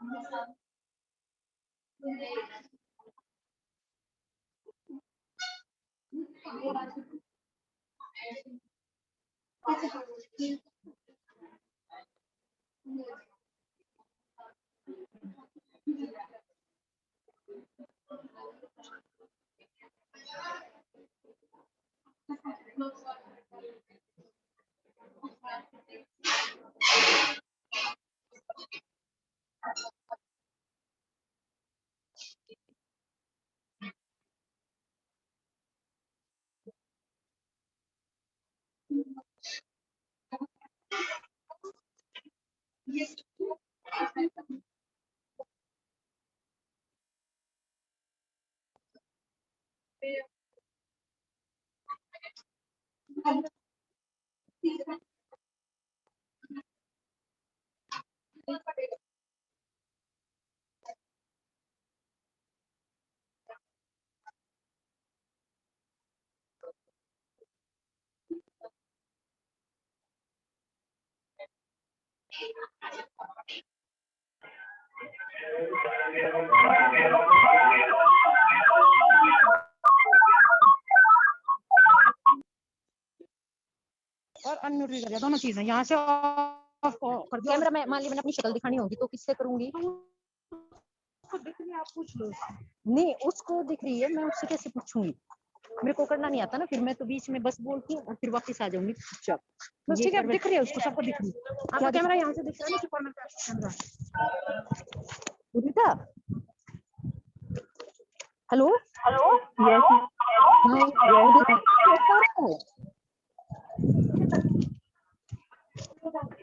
और अनम्यूट भी कर दिया, दोनों चीजें यहाँ से ऑफ कर दिया। कैमरा में मान ली मैंने अपनी शक्ल दिखानी होगी तो किससे करूंगी? आप पूछ लो। नहीं उसको दिख रही है, मैं उससे कैसे पूछूंगी? मेरे को करना नहीं आता ना, फिर मैं तो बीच में बस बोलती हूँ और फिर वापस आ जाऊंगी चुपचाप। बस ठीक है, अब दिख रही है उसको, सबको दिख रही है। आपका कैमरा यहाँ से दिख रहा है ना, सुपर में camera. Udita hello hello yes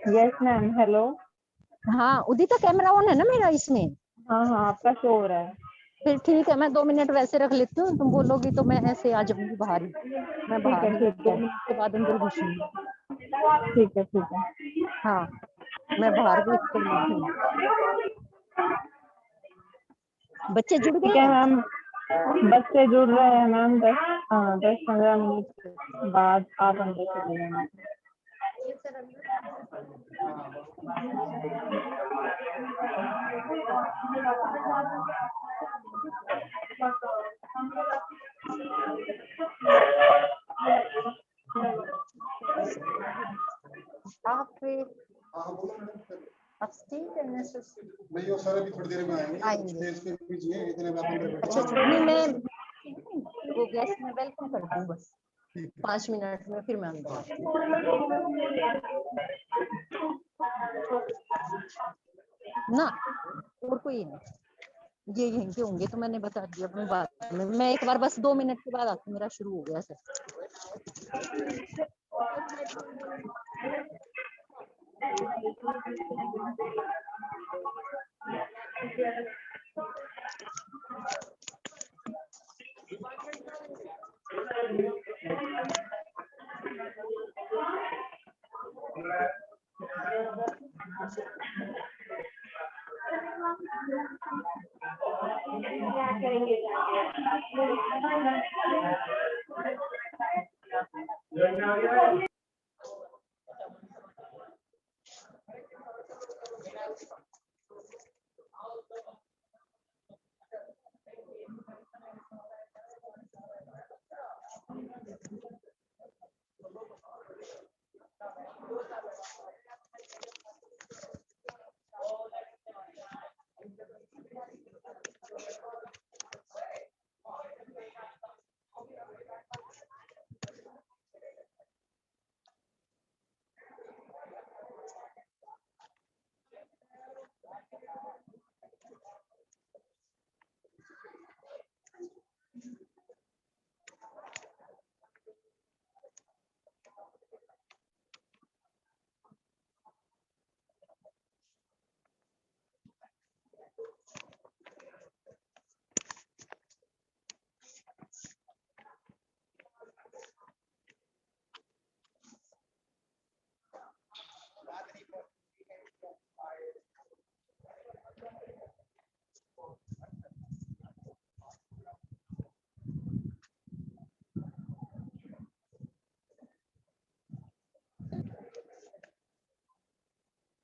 yes ma'am hello. हाँ उदिता कैमरा ऑन है ना मेरा इसमें? हाँ हाँ आपका शो हो रहा है। फिर ठीक है, मैं 2 मिनट वैसे रख लेती हूँ, तुम बोलोगी तो मैं ऐसे आ जाऊंगी बाहर ही। मैं बाहर ही 2 मिनट के बाद अंदर घुसूंगी। ठीक है ठीक है। हाँ मैं बाहर वेट कर लेती हूँ। बच्चे जुड़ ठीक गए है हैं? मैम, बच्चे जुड़ रहे हैं मैम। 10-15 मिनट बाद आप अंदर चले जाना। नहीं वो सर अभी थोड़ी देर में आएंगे, स्टेज पे कीजिए इतने में आप अंदर बैठो। अच्छा नहीं मैं वो गेस्ट में वेलकम कर दूँ बस 5 मिनट में, फिर मैं अंदर आती हूँ ना। और कोई नहीं, ये यहीं के होंगे तो मैंने बता दिया अपनी बात में। मैं एक बार बस 2 मिनट के बाद आती हूँ, मेरा शुरू हो गया सर।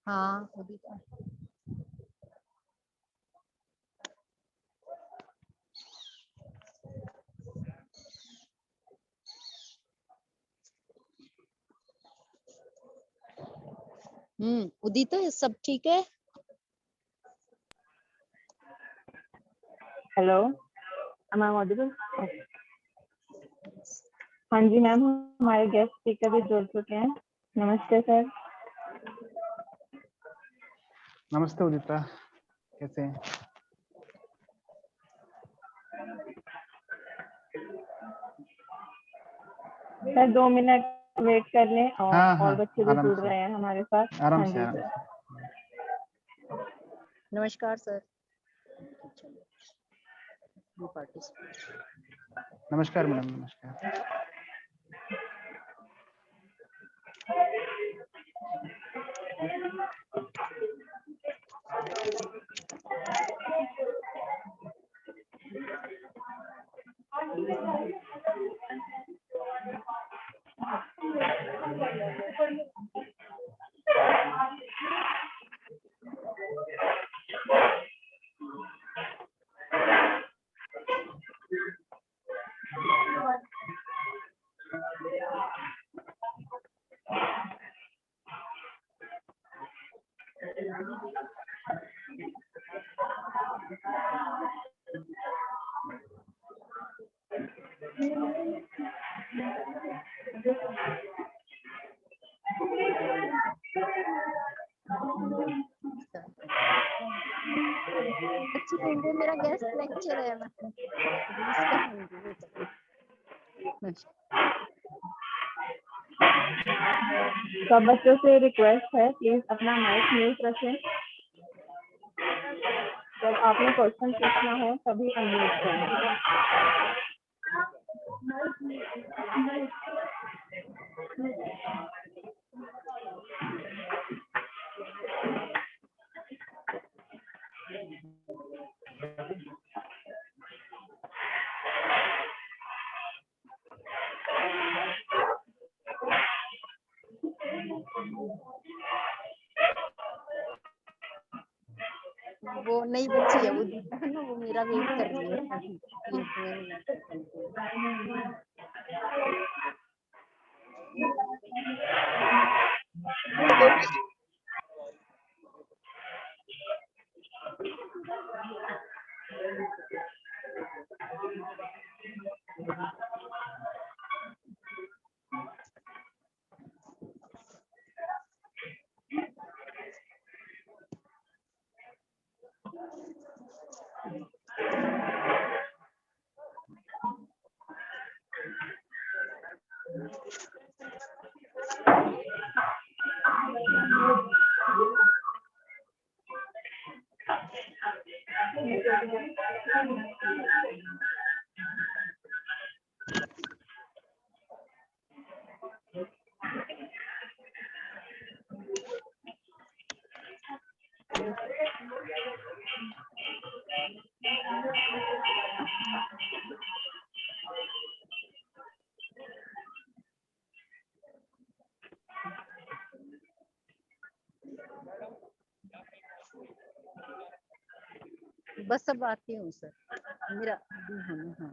हाँ उदिता सब ठीक है? Hello, ma'am Audible? हाँ जी मैम, हमारे गेस्ट स्पीकर भी जुड़ चुके हैं। नमस्ते सर। नमस्ते उदिता, कैसे हैं? सर 2 मिनट वेट कर लें और बच्चे भी आराम जुड़ से, रहे हैं हमारे साथ। आराम हाँ से, जी आराम सर। से। नमस्कार सर। नमस्कार मैडम, नमस्कार। अच्छी वो मेरा गेस्ट लेक्चर है। सब बच्चों से रिक्वेस्ट है प्लीज अपना माइक म्यूट रखें। जब आपने क्वेश्चन पूछना हो तभी अनम्यूट करें। वो नई बच्ची है, वो दीपा है ना, वो मेरा वेट कर रही है। बस अब आती हूँ सर, मेरा हाँ।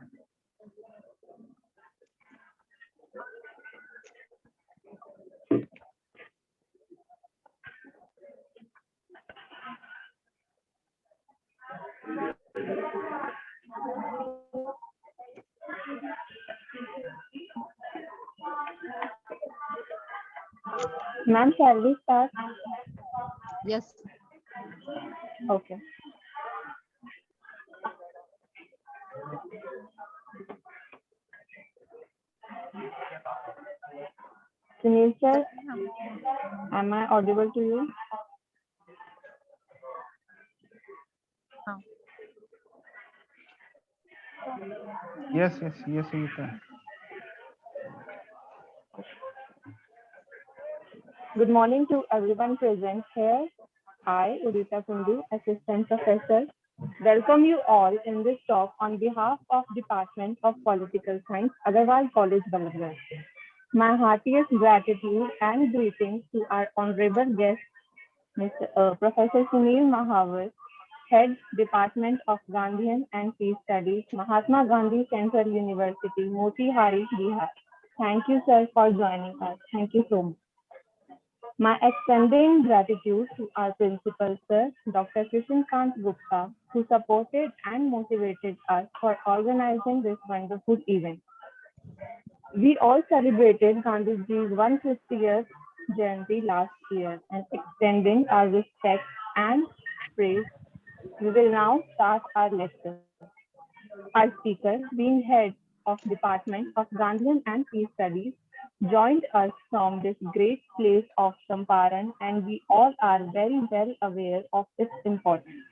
Ma'am shall we start? Yes. Okay. Sunil sir, am I audible to you? हाँ। Yes, Udiता. Good morning to everyone present here. I, Udita Kundu, Assistant Professor, welcome you all in this talk on behalf of Department of Political Science, Agarwal College, Balabgarh. My heartiest gratitude and greetings to our honorable guest, Professor Sunil Mahavar, Head, Department of Gandhian and Peace Studies, Mahatma Gandhi Central University, Motihari, Bihar. Thank you, sir, for joining us. Thank you so much. My extending gratitude to our principal, Sir Dr. Kishan Kant Gupta, who supported and motivated us for organizing this wonderful event. We all celebrated Gandhiji's 150th Jayanti last year, and extending our respect and praise, we will now start our lecture. Our speaker, being head of Department of Gandhian and Peace Studies, joined us from this great place of Champaran, and we all are very well aware of its importance.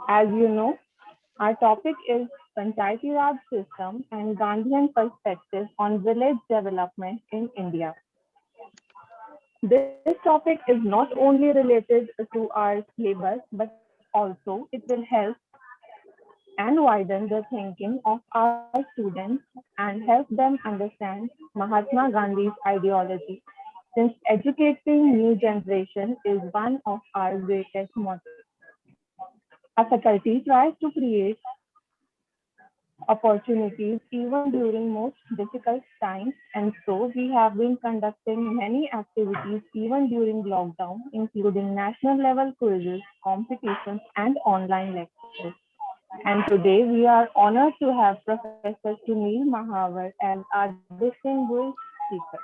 As you know, our topic is Panchayati Raj system and Gandhian perspective on village development in India. This topic is not only related to our syllabus, but also it will help and widen the thinking of our students and help them understand Mahatma Gandhi's ideology, since educating new generation is one of our greatest mottos. Our faculty tries to create opportunities even during most difficult times, and so we have been conducting many activities even during lockdown, including national level quizzes, competitions, and online lectures. And today we are honored to have Professor Sunil Mahavar as our distinguished speaker.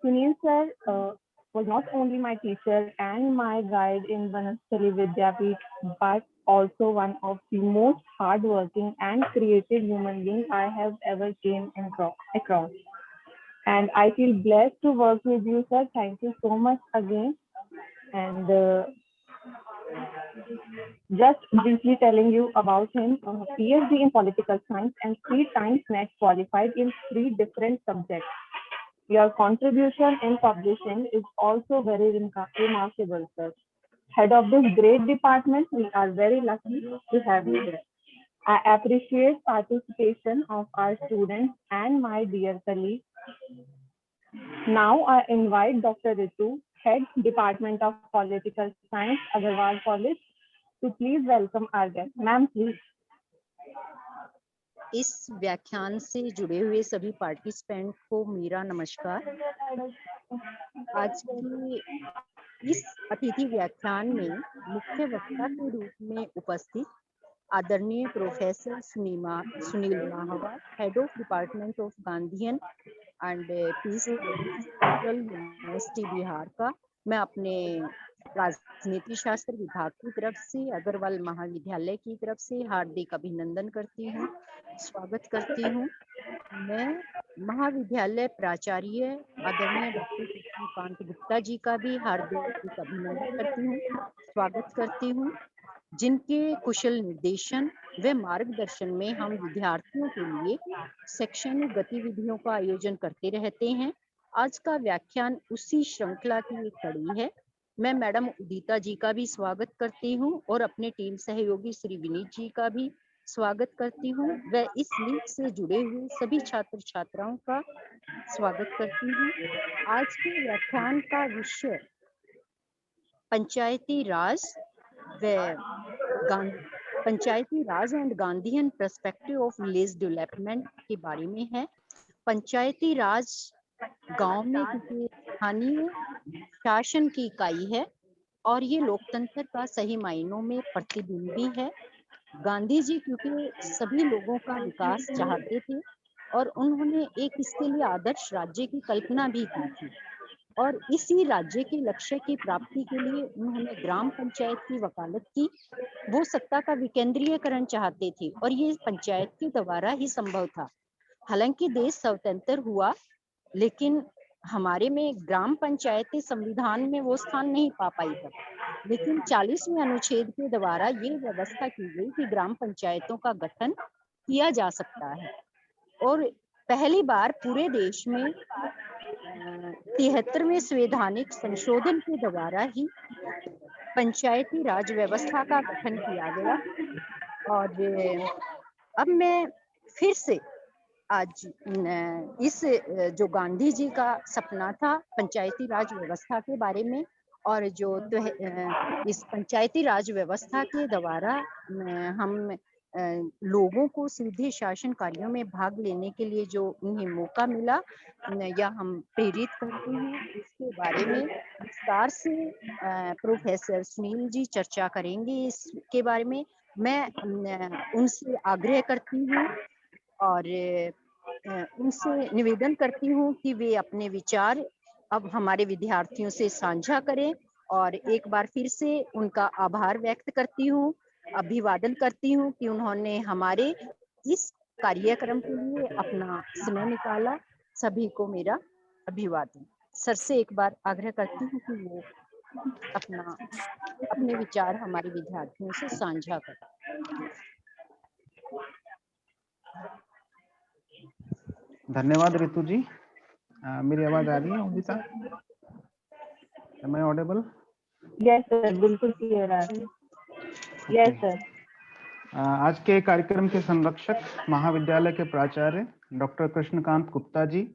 Sunil sir was not only my teacher and my guide in Vanasthali Vidyapeeth, but also one of the most hardworking and creative human beings I have ever came across. And I feel blessed to work with you, sir. Thank you so much again. And just briefly telling you about him, PhD in political science and 3 times NET qualified in 3 different subjects. Your contribution in publishing is also very remarkable, sir. Head of this great department, we are very lucky to have you here. I appreciate participation of our students and my dear colleagues. Now I invite Dr. Ritu, Head Department of Political Science, Agarwal College, to please welcome our guest. Ma'am, please. इस व्याख्यान से जुड़े हुए सभी participant को मेरा नमस्कार। आज की इस अतिथि व्याख्यान में मुख्य वक्ता के रूप में उपस्थित आदरणीय professor Sunil Mahawar, head of department of Gandhian and peace central university Bihar का मैं अपने राजनीति शास्त्र विभाग की तरफ से, अग्रवाल महाविद्यालय की तरफ से हार्दिक अभिनंदन करती हूँ, स्वागत करती हूँ। मैं महाविद्यालय प्राचार्य आदरणीय डॉक्टर कृष्णकांत गुप्ता जी का भी हार्दिक अभिनंदन करती हूँ, स्वागत करती हूँ, जिनके कुशल निर्देशन व मार्गदर्शन में हम विद्यार्थियों के लिए शैक्षणिक गतिविधियों का आयोजन करते रहते हैं। आज का व्याख्यान उसी श्रृंखला की एक कड़ी है। मैं मैडम उदिता जी का भी स्वागत करती हूँ और अपने टीम सहयोगी श्री विनीत जी का भी स्वागत करती हूँ व इस लीग से जुड़े हुए सभी छात्र छात्राओं का स्वागत करती हूँ। आज के व्याख्यान का विषय Panchayati Raj and Gandhian perspective of village development के बारे में है। पंचायती राज गांव में स्थानीय शासन की इकाई है और ये लोकतंत्र का सही मायनों में प्रतिबिंबी है। गांधी जी क्योंकि सभी लोगों का विकास चाहते थे और उन्होंने एक इसके लिए आदर्श राज्य की कल्पना भी की थी और इसी राज्य के लक्ष्य की प्राप्ति के लिए उन्होंने ग्राम पंचायत की वकालत की। वो सत्ता का विकेंद्रीयकरण चाहते थे और ये पंचायत के द्वारा ही संभव था। हालांकि देश स्वतंत्र हुआ लेकिन हमारे में ग्राम पंचायती संविधान में वो स्थान नहीं पा पाई तब, लेकिन 40वें अनुच्छेद के द्वारा ये व्यवस्था की गई कि ग्राम पंचायतों का गठन किया जा सकता है और पहली बार पूरे देश में 73वें संवैधानिक संशोधन के द्वारा ही पंचायती राज व्यवस्था का गठन किया गया। और अब मैं फिर से आज इस जो गांधी जी का सपना था पंचायती राज व्यवस्था के बारे में और जो इस पंचायती राज व्यवस्था के द्वारा हम लोगों को सीधे शासन कार्यों में भाग लेने के लिए जो उन्हें मौका मिला या हम प्रेरित करते हैं, इसके बारे में विस्तार से प्रोफेसर सुनील जी चर्चा करेंगे। इसके बारे में मैं उनसे आग्रह करती हूँ और उनसे निवेदन करती हूँ कि वे अपने विचार अब हमारे विद्यार्थियों से साझा करें और एक बार फिर से उनका आभार व्यक्त करती हूँ, अभिवादन करती हूँ कि उन्होंने हमारे इस कार्यक्रम के लिए अपना समय निकाला। सभी को मेरा अभिवादन। सर से एक बार आग्रह करती हूँ कि वो अपने विचार हमारे विद्यार्थियों से साझा करें। धन्यवाद रितु जी। मेरी आवाज आ रही है उदिता? Am I audible? Yes sir, बिल्कुल क्लियर आ रही है। Yes sir. आज के कार्यक्रम के संरक्षक महाविद्यालय के प्राचार्य डॉक्टर कृष्णकांत गुप्ता जी,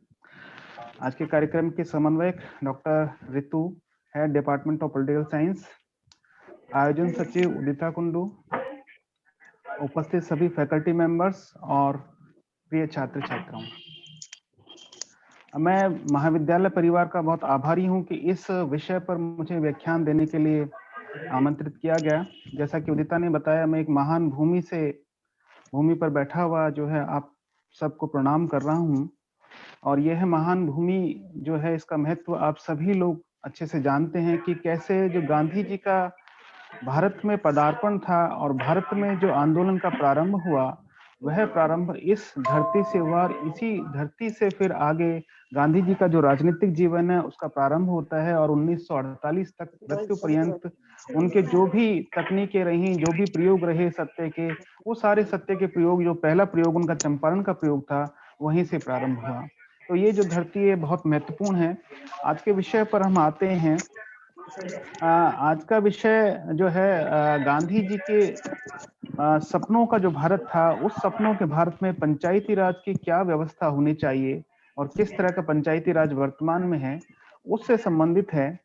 आज के कार्यक्रम के समन्वयक doctor Ritu, head department of political science, आयोजन सचिव उदिता कुंडू, उपस्थित सभी फैकल्टी मेंबर्स और प्रिय छात्र छात्राओं, मैं महाविद्यालय परिवार का बहुत आभारी हूं कि इस विषय पर मुझे व्याख्यान देने के लिए आमंत्रित किया गया। जैसा कि उदिता ने बताया, मैं एक महान भूमि पर बैठा हुआ जो है आप सबको प्रणाम कर रहा हूं, और यह महान भूमि जो है इसका महत्व आप सभी लोग अच्छे से जानते हैं कि कैसे जो गांधी जी का भारत में पदार्पण था और भारत में जो आंदोलन का प्रारंभ हुआ, वह प्रारंभ इस धरती से हुआ और इसी धरती से फिर आगे गांधी जी का जो राजनीतिक जीवन है उसका प्रारंभ होता है। और 1948 तक मृत्यु पर्यंत उनके जो भी तकनीकें रही, जो भी प्रयोग रहे सत्य के, वो सारे सत्य के प्रयोग, जो पहला प्रयोग उनका चंपारण का प्रयोग था, वहीं से प्रारंभ हुआ। तो ये जो धरती है बहुत महत्वपूर्ण है। आज के विषय पर हम आते हैं। आज का विषय जो है गांधी जी के सपनों का जो भारत था, उस सपनों के भारत में पंचायती राज की क्या व्यवस्था होनी चाहिए और किस तरह का पंचायती राज वर्तमान में है, उससे संबंधित है।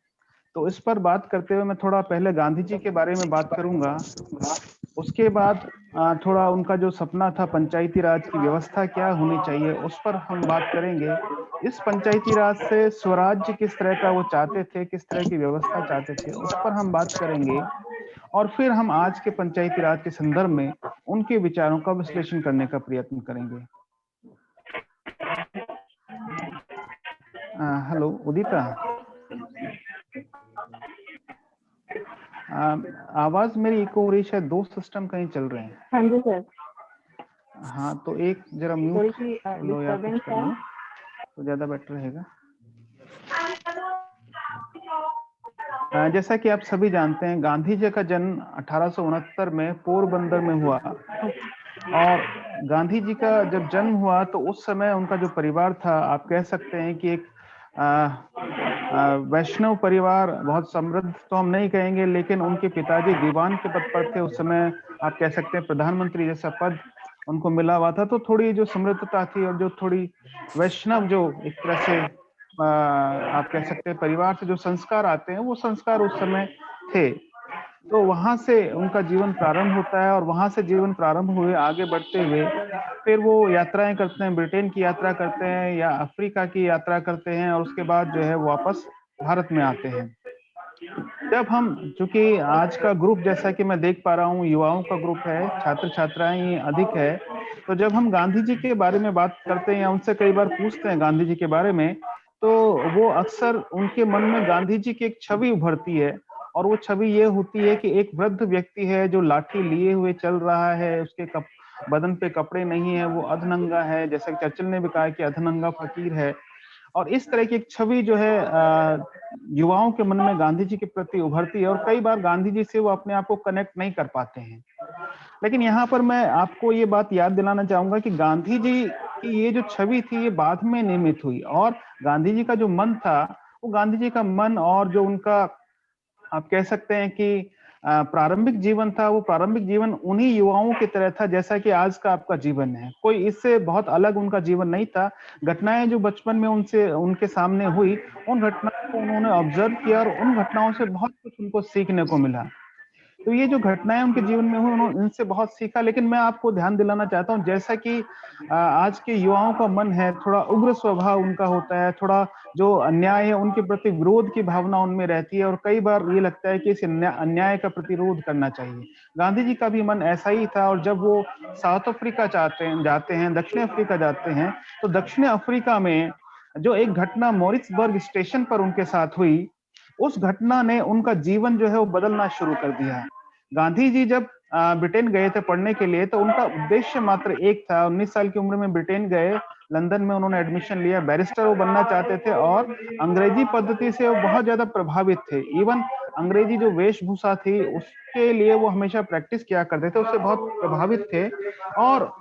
तो इस पर बात करते हुए मैं थोड़ा पहले गांधी जी के बारे में बात करूंगा, उसके बाद थोड़ा उनका जो सपना था पंचायती राज की व्यवस्था क्या होनी चाहिए उस पर हम बात करेंगे। इस पंचायती राज से स्वराज्य किस तरह का वो चाहते थे, किस तरह की व्यवस्था चाहते थे, उस पर हम बात करेंगे। और फिर हम आज के पंचायती राज के संदर्भ में उनके विचारों का विश्लेषण करने का प्रयत्न करेंगे। हेलो उदिता, आवाज मेरी इको हो रही, शायद दो सिस्टम कहीं चल रहे हैं। हाँ जी सर। हाँ तो एक जरा म्यूट लो या कुछ कर लो तो ज्यादा बेटर रहेगा। जैसा कि आप सभी जानते हैं, गांधी जी का जन्म 1869 में पोरबंदर में हुआ, और गांधी जी का जब जन्म हुआ तो उस समय उनका जो परिवार था, आप कह सकते हैं कि एक वैष्णव परिवार, बहुत समृद्ध तो हम नहीं कहेंगे, लेकिन उनके पिताजी दीवान के पद पर थे उस समय। आप कह सकते हैं प्रधानमंत्री जैसा पद उनको मिला हुआ था। तो थोड़ी जो समृद्धता थी और जो थोड़ी वैष्णव जो एक तरह से आप कह सकते हैं परिवार से जो संस्कार आते हैं, वो संस्कार उस समय थे। तो वहां से उनका जीवन प्रारंभ होता है, और वहां से जीवन प्रारंभ हुए आगे बढ़ते हुए फिर वो यात्राएं करते हैं, ब्रिटेन की यात्रा करते हैं या अफ्रीका की यात्रा करते हैं, और उसके बाद जो है वापस भारत में आते हैं। जब हम, चूंकि आज का ग्रुप जैसा कि मैं देख पा रहा हूँ युवाओं का ग्रुप है, छात्र छात्राएं अधिक है, तो जब हम गांधी जी के बारे में बात करते हैं या उनसे कई बार पूछते हैं गांधी जी के बारे में, तो वो अक्सर उनके मन में गांधी जी की एक छवि उभरती है, और वो छवि ये होती है कि एक वृद्ध व्यक्ति है जो लाठी लिए हुए चल रहा है, उसके बदन पे कपड़े नहीं है, वो अधनंगा है, जैसा कि चर्चिल ने भी कहा कि अधनंगा फकीर है। और इस तरह की एक छवि जो है युवाओं के मन में गांधी जी के प्रति उभरती है, और कई बार गांधी जी से वो अपने आप को कनेक्ट नहीं कर पाते हैं। लेकिन यहाँ पर मैं आपको ये बात याद दिलाना चाहूंगा कि गांधी जी की ये जो छवि थी ये बाद में निर्मित हुई, और गांधी जी का जो मन था, वो गांधी जी का मन और जो उनका आप कह सकते हैं कि प्रारंभिक जीवन था, वो प्रारंभिक जीवन उन्हीं युवाओं की तरह था जैसा कि आज का आपका जीवन है। कोई इससे बहुत अलग उनका जीवन नहीं था। घटनाएं जो बचपन में उनके सामने हुई, उन घटनाओं को उन्होंने ऑब्जर्व किया और उन घटनाओं से बहुत कुछ उनको सीखने को मिला। तो ये जो घटनाएं उनके जीवन में हुई, उन्होंने इनसे बहुत सीखा। लेकिन मैं आपको ध्यान दिलाना चाहता हूँ, जैसा कि आज के युवाओं का मन है, थोड़ा उग्र स्वभाव उनका होता है, थोड़ा जो अन्याय है उनके प्रति विरोध की भावना उनमें रहती है, और कई बार ये लगता है कि इस अन्याय का प्रतिरोध करना चाहिए। गांधी जी का भी मन ऐसा ही था, और जब वो साउथ अफ्रीका जाते हैं, दक्षिण अफ्रीका जाते हैं, तो दक्षिण अफ्रीका में जो एक घटना मॉरिसबर्ग स्टेशन पर उनके साथ हुई, उस घटना ने उनका जीवन जो है वो बदलना शुरू कर दिया। गांधी जी जब ब्रिटेन गए थे पढ़ने के लिए, तो उनका उद्देश्य मात्र एक था। 19 साल की उम्र में ब्रिटेन गए, लंदन में उन्होंने एडमिशन लिया, बैरिस्टर वो बनना चाहते थे, और अंग्रेजी पद्धति से वो बहुत ज्यादा प्रभावित थे। इवन अंग्रेजी जो वेशभूषा थी उसके लिए वो हमेशा प्रैक्टिस किया करते थे, उससे बहुत प्रभावित थे। और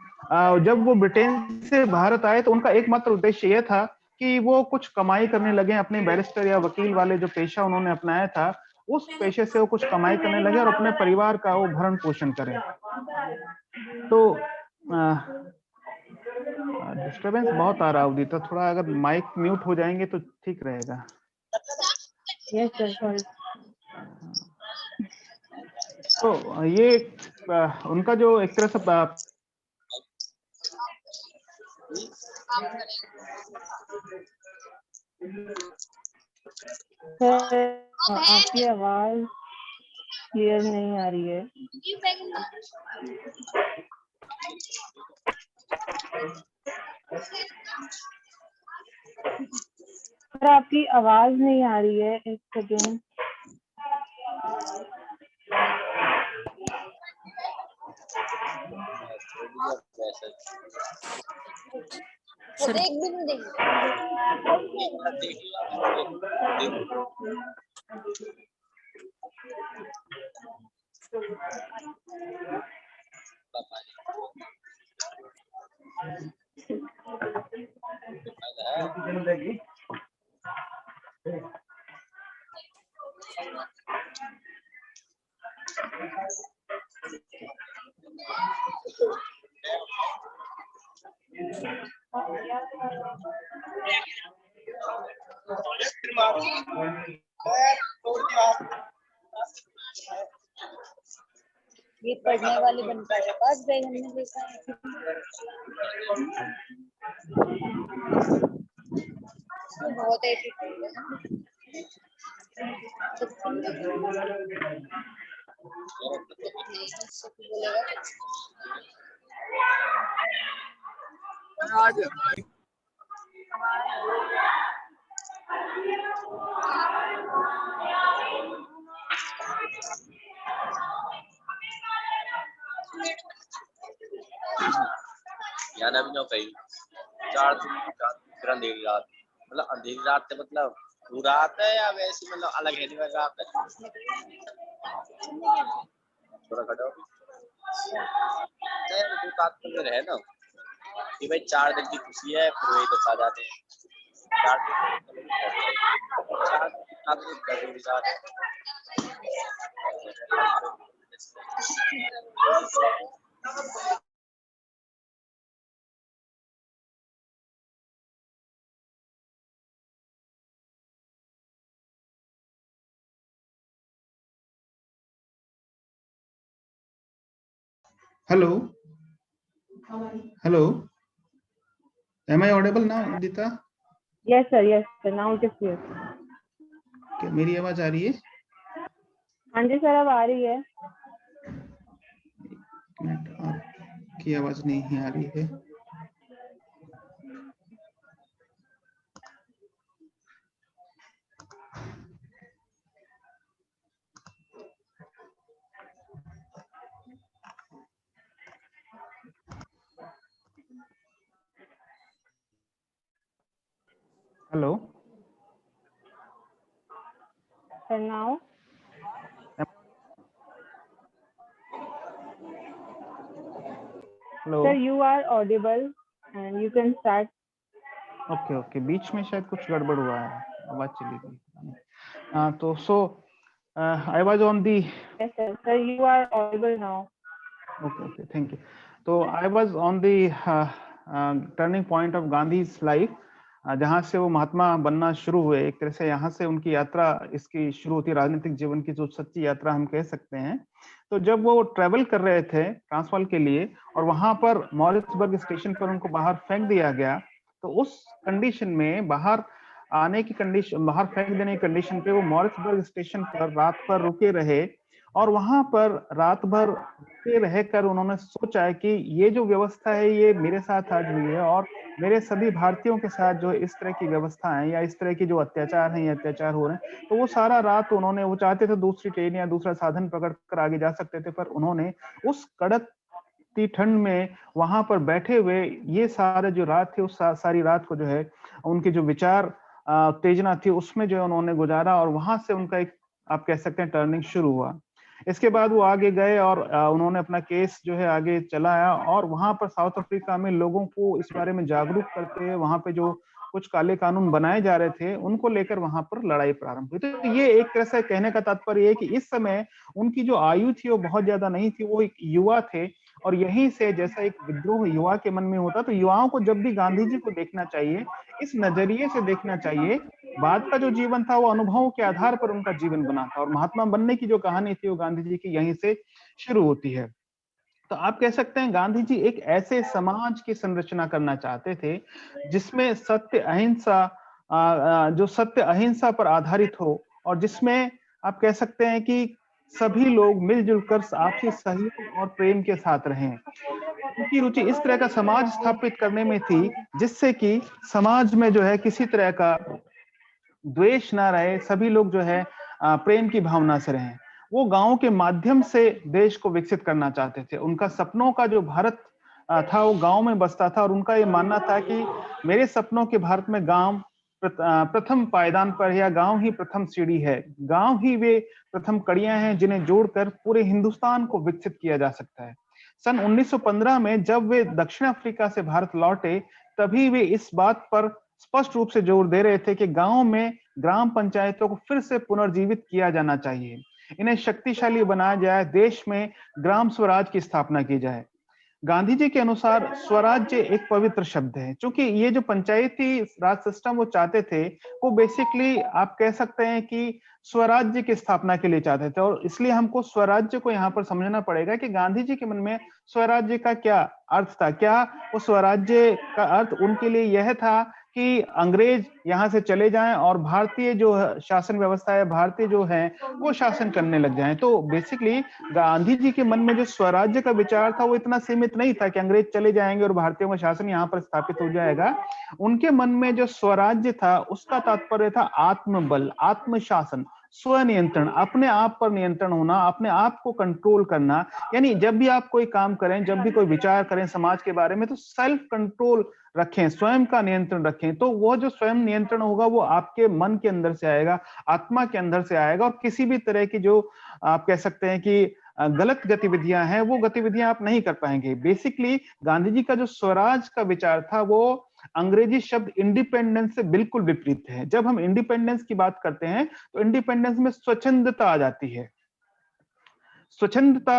जब वो ब्रिटेन से भारत आए, तो उनका एकमात्र उद्देश्य यह था कि वो कुछ कमाई करने लगे, अपने बैरिस्टर या वकील वाले जो पेशा उन्होंने अपनाया था, उस पेशे से वो कुछ कमाई करने लगे और अपने परिवार का वो भरण पोषण करें। तो डिस्टरबेंस बहुत आ रहा है उदिता, थोड़ा अगर माइक म्यूट हो जाएंगे तो ठीक रहेगा। Yes sir. तो ये उनका जो एक तरह से आपकी आवाज क्लियर नहीं आ रही है। सर आपकी आवाज नहीं आ रही है, एक सेकेंड। सर एक भी नहीं देखी। ये पढ़ने वाले बनता है बस बैगन में देखा है तो बहुत एटीट्यूड है यार अभी ना कहीं 4 दिन फिर अंधेरी रात, मतलब अंधेरी रात से मतलब पूरा रात है या वैसे मतलब अलग है नहीं रात है। थोड़ा खड़ा दो बात तो है ना कि भाई 4 दिन की खुशी है, फिर वही तो खा जाते हैं 4 दिन Hello. Hello. Am I audible now, Udita? Yes sir, now it is clear. क्या मेरी आवाज आ रही है? हाँ जी सर, अब आ रही है। आपकी आवाज नहीं आ रही है। Hello. Sir, now. Hello. Sir, you are audible and you can start. Okay. बीच में शायद कुछ गड़बड़ हुआ है, आवाज चली गई। तो I was on the. Yes sir, you are audible now. Okay, thank you. So I was on the turning point of Gandhi's life. जहां से वो महात्मा बनना शुरू हुए, एक तरह से यहाँ से उनकी यात्रा इसकी शुरू होती है, राजनीतिक जीवन की जो सच्ची यात्रा हम कह सकते हैं। तो जब वो ट्रेवल कर रहे थे ट्रांसवाल के लिए और वहां पर मॉरिसबर्ग स्टेशन पर उनको बाहर फेंक दिया गया, तो उस कंडीशन में बाहर आने की कंडीशन, बाहर फेंक देने की कंडीशन पे वो मॉरिसबर्ग स्टेशन पर रात भर रुके रहे और वहां पर रात भर रुके रहकर उन्होंने सोचा कि ये जो व्यवस्था है ये मेरे साथ आज हुई है और मेरे सभी भारतीयों के साथ जो इस तरह की व्यवस्था है या इस तरह की जो अत्याचार है, ये अत्याचार हो रहे हैं। तो वो सारा रात उन्होंने, वो चाहते थे दूसरी ट्रेन या दूसरा साधन पकड़ कर आगे जा सकते थे, पर उन्होंने उस कड़कती ठंड में वहां पर बैठे हुए ये सारे जो रात थी उस सारी रात को जो है उनके जो विचार उत्तेजना थी उसमें जो है उन्होंने गुजारा और वहां से उनका एक, आप कह सकते हैं, टर्निंग शुरू हुआ। इसके बाद वो आगे गए और उन्होंने अपना केस जो है आगे चलाया और वहां पर साउथ अफ्रीका में लोगों को इस बारे में जागरूक करते हुए वहां पे जो कुछ काले कानून बनाए जा रहे थे उनको लेकर वहां पर लड़ाई प्रारंभ हुई। तो ये एक तरह से कहने का तात्पर्य है कि इस समय उनकी जो आयु थी वो बहुत ज्यादा नहीं थी, वो एक युवा थे और यहीं से जैसा एक विद्रोह युवा के मन में होता, तो युवाओं को जब भी गांधी जी को देखना चाहिए इस नजरिए से देखना चाहिए। बाद का जो जीवन था वो अनुभवों के आधार पर उनका जीवन बना था और महात्मा बनने की जो कहानी थी वो गांधी जी की यहीं से शुरू होती है। तो आप कह सकते हैं गांधी जी एक ऐसे समाज की संरचना करना चाहते थे जिसमें सत्य अहिंसा, जो सत्य अहिंसा पर आधारित हो और जिसमें आप कह सकते हैं कि सभी लोग मिलजुल कर आपसी सहयोग और प्रेम के साथ रहें। उनकी रुचि इस तरह का समाज स्थापित करने में थी जिससे कि समाज में जो है किसी तरह का द्वेष ना रहे, सभी लोग जो है प्रेम की भावना से रहें। वो गांव के माध्यम से देश को विकसित करना चाहते थे। उनका सपनों का जो भारत था वो गांव में बसता था और उनका ये मानना था कि मेरे सपनों के भारत में गांव प्रथम पायदान पर है या गांव ही प्रथम सीढ़ी है, गांव ही वे प्रथम कड़ियां हैं जिन्हें जोड़कर पूरे हिंदुस्तान को विकसित किया जा सकता है। सन 1915 में जब वे दक्षिण अफ्रीका से भारत लौटे तभी वे इस बात पर स्पष्ट रूप से जोर दे रहे थे कि गांव में ग्राम पंचायतों को फिर से पुनर्जीवित किया जाना चाहिए, इन्हें शक्तिशाली बनाया जाए, देश में ग्राम स्वराज की स्थापना की जाए। गांधी जी के अनुसार स्वराज्य एक पवित्र शब्द है, क्योंकि ये जो पंचायती राज सिस्टम वो चाहते थे वो बेसिकली आप कह सकते हैं कि स्वराज्य की स्थापना के लिए चाहते थे और इसलिए हमको स्वराज्य को यहाँ पर समझना पड़ेगा कि गांधी जी के मन में स्वराज्य का क्या अर्थ था। क्या वो स्वराज्य का अर्थ उनके लिए यह था कि अंग्रेज यहाँ से चले जाएं और भारतीय जो शासन व्यवस्था है, भारतीय जो है वो शासन करने लग जाएं? तो बेसिकली गांधी जी के मन में जो स्वराज्य का विचार था वो इतना सीमित नहीं था कि अंग्रेज चले जाएंगे और भारतीयों का शासन यहाँ पर स्थापित हो जाएगा। उनके मन में जो स्वराज्य था उसका तात्पर्य था आत्मबल, आत्मशासन, स्वनियंत्रण, अपने आप पर नियंत्रण होना, अपने आप को कंट्रोल करना। यानी जब भी आप कोई काम करें, जब भी कोई विचार करें समाज के बारे में, तो सेल्फ कंट्रोल रखें, स्वयं का नियंत्रण रखें। तो वो जो स्वयं नियंत्रण होगा वो आपके मन के अंदर से आएगा, आत्मा के अंदर से आएगा और किसी भी तरह की जो आप कह सकते हैं कि गलत गतिविधियां हैं वो गतिविधियां आप नहीं कर पाएंगे। बेसिकली गांधी जी का जो स्वराज का विचार था वो अंग्रेजी शब्द इंडिपेंडेंस से बिल्कुल विपरीत है। जब हम इंडिपेंडेंस की बात करते हैं तो इंडिपेंडेंस में स्वच्छंदता आ जाती है। स्वच्छंदता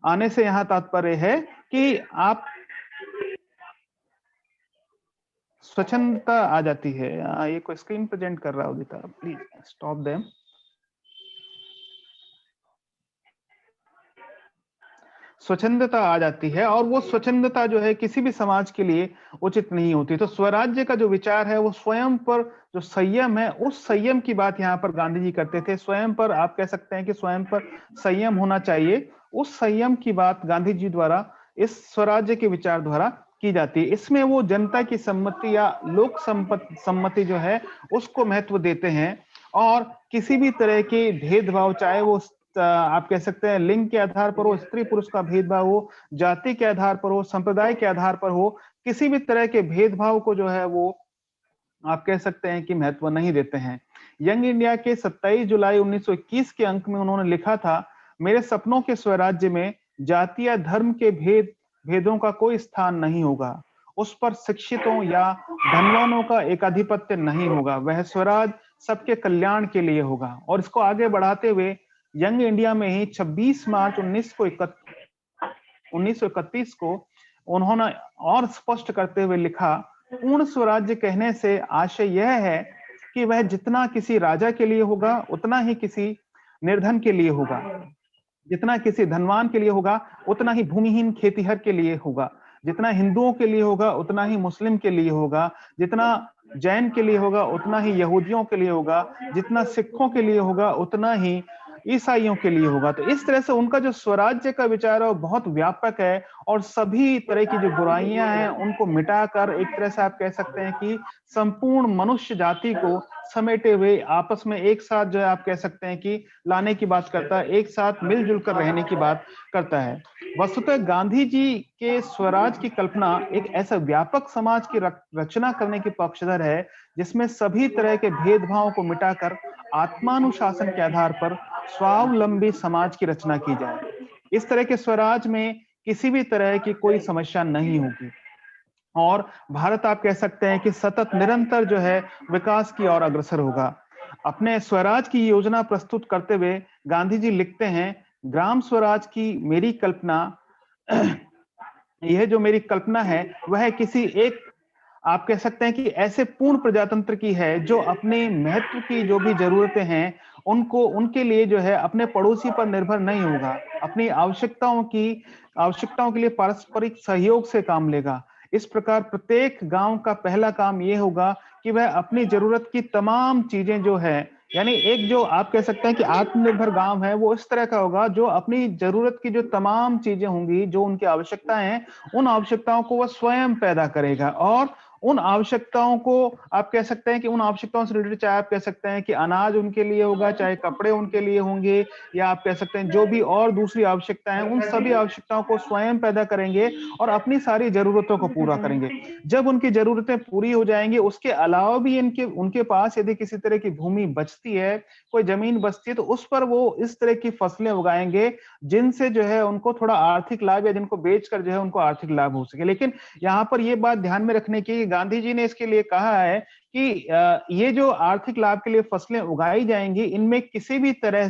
आने से यहां तात्पर्य है कि आप स्वच्छंदता आ जाती है। ये कोई स्क्रीन प्रेजेंट कर रहा हो उदिता, प्लीज स्टॉप देम। स्वच्छंदता आ जाती है और वो स्वच्छंदता जो है किसी भी समाज के लिए उचित नहीं होती। तो स्वराज्य का जो विचार है वो स्वयं पर जो संयम है, उस संयम की बात यहाँ पर गांधी जी करते थे। स्वयं पर आप कह सकते हैं कि स्वयं पर संयम होना चाहिए, उस संयम की बात गांधी जी द्वारा इस स्वराज्य के विचार द्वारा की जाती है। इसमें वो जनता की सम्मति या लोक सम्मति जो है उसको महत्व देते हैं और किसी भी तरह के भेदभाव, चाहे वो आप कह सकते हैं लिंग के आधार पर हो, स्त्री पुरुष का भेदभाव हो, जाति के आधार पर हो, संप्रदाय के आधार पर हो, किसी भी तरह के भेदभाव को जो है वो आप कह सकते हैं कि महत्व नहीं देते हैं। यंग इंडिया के 27 जुलाई 1921 के अंक में उन्होंने लिखा था, मेरे सपनों के स्वराज्य में जाति या धर्म के भेदों का कोई स्थान नहीं होगा, उस पर शिक्षितों या धनवानों का एकाधिपत्य नहीं होगा, वह स्वराज सबके कल्याण के लिए होगा। और इसको आगे बढ़ाते हुए यंग इंडिया में ही 26 मार्च 1931 को उन्होंने और स्पष्ट करते हुए लिखा, पूर्ण स्वराज्य कहने से आशय यह है कि वह जितना किसी राजा के लिए होगा उतना ही किसी निर्धन के लिए होगा, जितना किसी धनवान के लिए होगा उतना ही भूमिहीन खेतीहर के लिए होगा, जितना हिंदुओं के लिए होगा उतना ही मुस्लिम के लिए होगा, जितना जैन के लिए होगा उतना ही यहूदियों के लिए होगा, जितना सिखों के लिए होगा उतना ही ईसाइयों के लिए होगा। तो इस तरह से उनका जो स्वराज्य का विचार है वो बहुत व्यापक है और सभी तरह की जो बुराइयां हैं उनको मिटाकर एक तरह से आप कह सकते हैं कि संपूर्ण मनुष्य जाति को समेटे हुए आपस में एक साथ जो है आप कह सकते हैं कि लाने की बात करता है, एक साथ मिलजुल कर रहने की बात करता है। वस्तुतः गांधी जी के स्वराज की कल्पना एक ऐसा व्यापक समाज की रचना करने की पक्षधर है जिसमें सभी तरह के भेदभाव को मिटाकर आत्मानुशासन के आधार पर स्वावलंबी समाज की रचना की जाए। इस तरह के स्वराज में किसी भी तरह की कोई समस्या नहीं होगी और भारत आप कह सकते हैं कि सतत निरंतर जो है विकास की ओर अग्रसर होगा। अपने स्वराज की योजना प्रस्तुत करते हुए गांधी जी लिखते हैं, ग्राम स्वराज की मेरी कल्पना यह जो मेरी कल्पना है वह किसी एक आप कह सकते हैं कि ऐसे पूर्ण प्रजातंत्र की है जो अपने महत्व की जो भी जरूरतें हैं उनको उनके लिए जो है अपने पड़ोसी पर निर्भर नहीं होगा, अपनी आवश्यकताओं के लिए पारस्परिक सहयोग से काम लेगा। इस प्रकार प्रत्येक गांव का पहला काम यह होगा कि वह अपनी जरूरत की तमाम चीजें जो है, यानी एक जो आप कह सकते हैं कि आत्मनिर्भर गांव है वो इस तरह का होगा जो अपनी जरूरत की जो तमाम चीजें होंगी, जो उनकी आवश्यकताएं हैं, उन आवश्यकताओं को वह स्वयं पैदा करेगा और उन आवश्यकताओं को आप कह सकते हैं कि उन आवश्यकताओं से रिलेटेड चाहे आप कह सकते हैं कि अनाज उनके लिए होगा, चाहे कपड़े उनके लिए होंगे, या आप कह सकते हैं जो भी और दूसरी आवश्यकताएं हैं उन सभी आवश्यकताओं को स्वयं पैदा करेंगे और अपनी सारी जरूरतों को पूरा करेंगे। जब उनकी जरूरतें पूरी हो जाएंगी उसके अलावा भी उनके पास यदि किसी तरह की भूमि बचती है, कोई जमीन बचती है, तो उस पर वो इस तरह की फसलें उगाएंगे जिनसे जो है उनको थोड़ा आर्थिक लाभ या जिनको बेचकर जो है उनको आर्थिक लाभ हो सके। लेकिन यहाँ पर ये बात ध्यान में रखने की, गांधी जी ने इसके लिए कहा है कि ये जो आर्थिक लाभ के लिए फसलें उगाई जाएंगी इनमें किसी भी तरह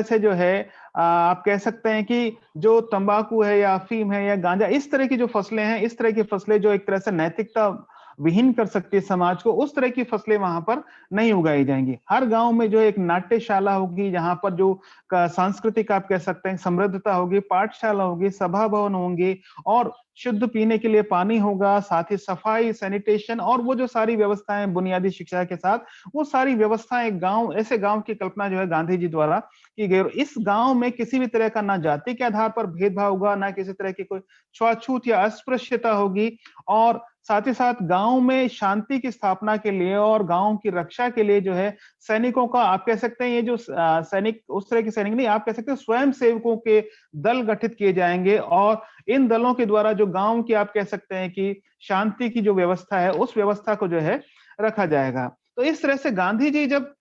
से जो है आप कह सकते हैं कि जो तंबाकू है या अफीम है या गांजा, इस तरह की जो फसलें हैं, इस तरह की फसलें जो एक तरह से नैतिकता विहीन कर सकती है समाज को, उस तरह की फसलें वहां पर नहीं उगाई जाएंगी। हर गांव में जो एक नाट्यशाला होगी जहां पर जो सांस्कृतिक आप कह सकते हैं समृद्धता होगी, पाठशाला होगी, सभा भवन होंगे और शुद्ध पीने के लिए पानी होगा, साथ ही सफाई, सैनिटेशन और वो जो सारी व्यवस्थाएं बुनियादी शिक्षा के साथ, वो सारी व्यवस्थाएं गांव, ऐसे गांव की कल्पना जो है गांधी जी द्वारा की गई। इस गांव में किसी भी तरह का ना जाति के आधार पर भेदभाव होगा, ना किसी तरह की कोई छुआछूत या अस्पृश्यता होगी और साथ ही साथ गांव में शांति की स्थापना के लिए और गांव की रक्षा के लिए जो है सैनिकों का आप कह सकते हैं, ये जो सैनिक उस तरह के सैनिक नहीं, आप कह सकते हैं स्वयं सेवकों के दल गठित किए जाएंगे और इन दलों के द्वारा जो गांव की आप कह सकते हैं कि शांति की जो व्यवस्था है उस व्यवस्था को जो है रखा जाएगा। तो इस तरह से गांधी जी जब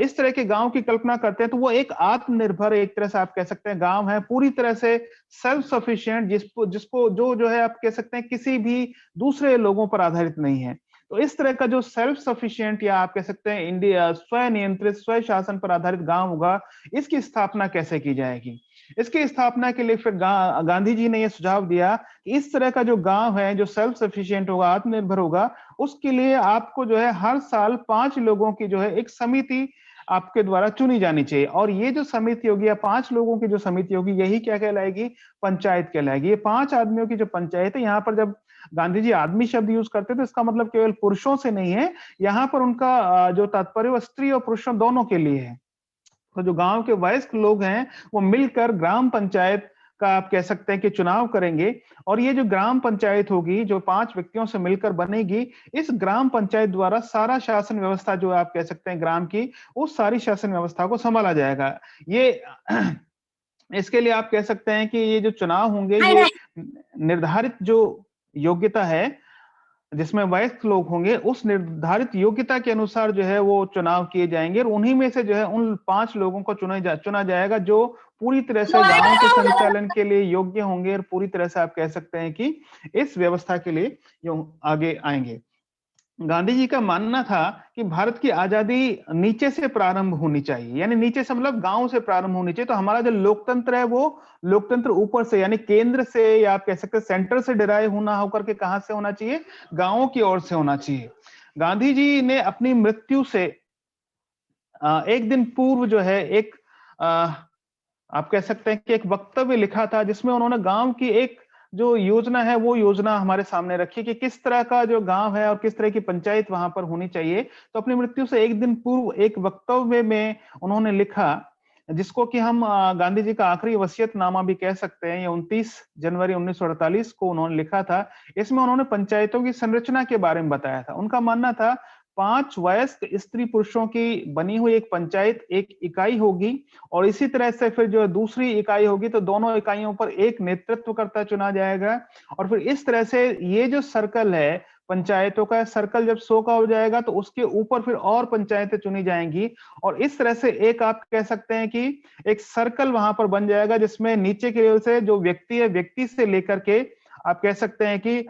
इस तरह के गांव की कल्पना करते हैं तो वो एक आत्मनिर्भर एक तरह से आप कह सकते हैं गांव है, पूरी तरह से सेल्फ सफिशिएंट, जिसको जो है आप कह सकते हैं किसी भी दूसरे लोगों पर आधारित नहीं है। तो इस तरह का जो सेल्फ सफिशिएंट या आप कह सकते हैं इंडिया स्व नियंत्रित स्व शासन पर आधारित गांव होगा, इसकी स्थापना कैसे की जाएगी? इसकी स्थापना के लिए फिर गांधी जी ने यह सुझाव दिया कि इस तरह का जो गांव है जो सेल्फ सफिशिएंट होगा, आत्मनिर्भर होगा, उसके लिए आपको जो है हर साल 5 लोगों की जो है एक समिति आपके द्वारा चुनी जानी चाहिए और ये जो समिति होगी या 5 लोगों की जो समिति होगी यही क्या कहलाएगी? पंचायत कहलाएगी। ये 5 आदमियों की जो पंचायत है, यहाँ पर जब गांधी जी आदमी शब्द यूज करते थे इसका मतलब केवल पुरुषों से नहीं है, यहाँ पर उनका जो तात्पर्य वो स्त्री और पुरुषों दोनों के लिए है। तो जो गांव के वयस्क लोग हैं वो मिलकर ग्राम पंचायत का आप कह सकते हैं कि चुनाव करेंगे और ये जो ग्राम पंचायत होगी जो 5 व्यक्तियों से मिलकर बनेगी, इस ग्राम पंचायत द्वारा सारा शासन व्यवस्था जो आप कह सकते हैं ग्राम की, उस सारी शासन व्यवस्था को संभाला जाएगा। ये इसके लिए आप कह सकते हैं कि ये जो चुनाव होंगे ये निर्धारित जो योग्यता है जिसमें वयस्क लोग होंगे, उस निर्धारित योग्यता के अनुसार जो है वो चुनाव किए जाएंगे और उन्हीं में से जो है उन 5 लोगों को चुना जाएगा जो पूरी तरह से गांव के संचालन के लिए योग्य होंगे और पूरी तरह से आप कह सकते हैं कि इस व्यवस्था के लिए आगे आएंगे। गांधी जी का मानना था कि भारत की आजादी नीचे से प्रारंभ होनी चाहिए, यानी नीचे से मतलब गांव से प्रारंभ होनी चाहिए। तो हमारा जो लोकतंत्र है वो लोकतंत्र ऊपर से यानी केंद्र से या आप कह सकते हैं सेंटर से डिराइव होना होकर के कहां से होना चाहिए, गांवों की ओर से होना चाहिए। गांधी जी ने अपनी मृत्यु से एक दिन पूर्व जो है एक आप कह सकते हैं कि एक वक्तव्य लिखा था जिसमें उन्होंने गांव की एक जो योजना है वो योजना हमारे सामने रखी कि किस तरह का जो गांव है और किस तरह की पंचायत वहां पर होनी चाहिए। तो अपनी मृत्यु से एक दिन पूर्व एक वक्तव्य में उन्होंने लिखा, जिसको कि हम गांधी जी का आखिरी वसीयतनामा भी कह सकते हैं। ये 29 जनवरी 1948 को उन्होंने लिखा था। इसमें उन्होंने पंचायतों की संरचना के बारे में बताया था। उनका मानना था 5 वयस्क स्त्री पुरुषों की बनी हुई एक पंचायत एक इकाई होगी और इसी तरह से फिर जो दूसरी इकाई होगी तो दोनों इकाइयों पर एक नेतृत्वकर्ता चुना जाएगा। और फिर इस तरह से ये जो सर्कल है पंचायतों का सर्कल जब 100 का हो जाएगा तो उसके ऊपर फिर और पंचायतें चुनी जाएंगी और इस तरह से एक आप कह सकते हैं कि एक सर्कल वहां पर बन जाएगा जिसमें नीचे के लेवल से जो व्यक्ति है व्यक्ति से लेकर के आप कह सकते हैं कि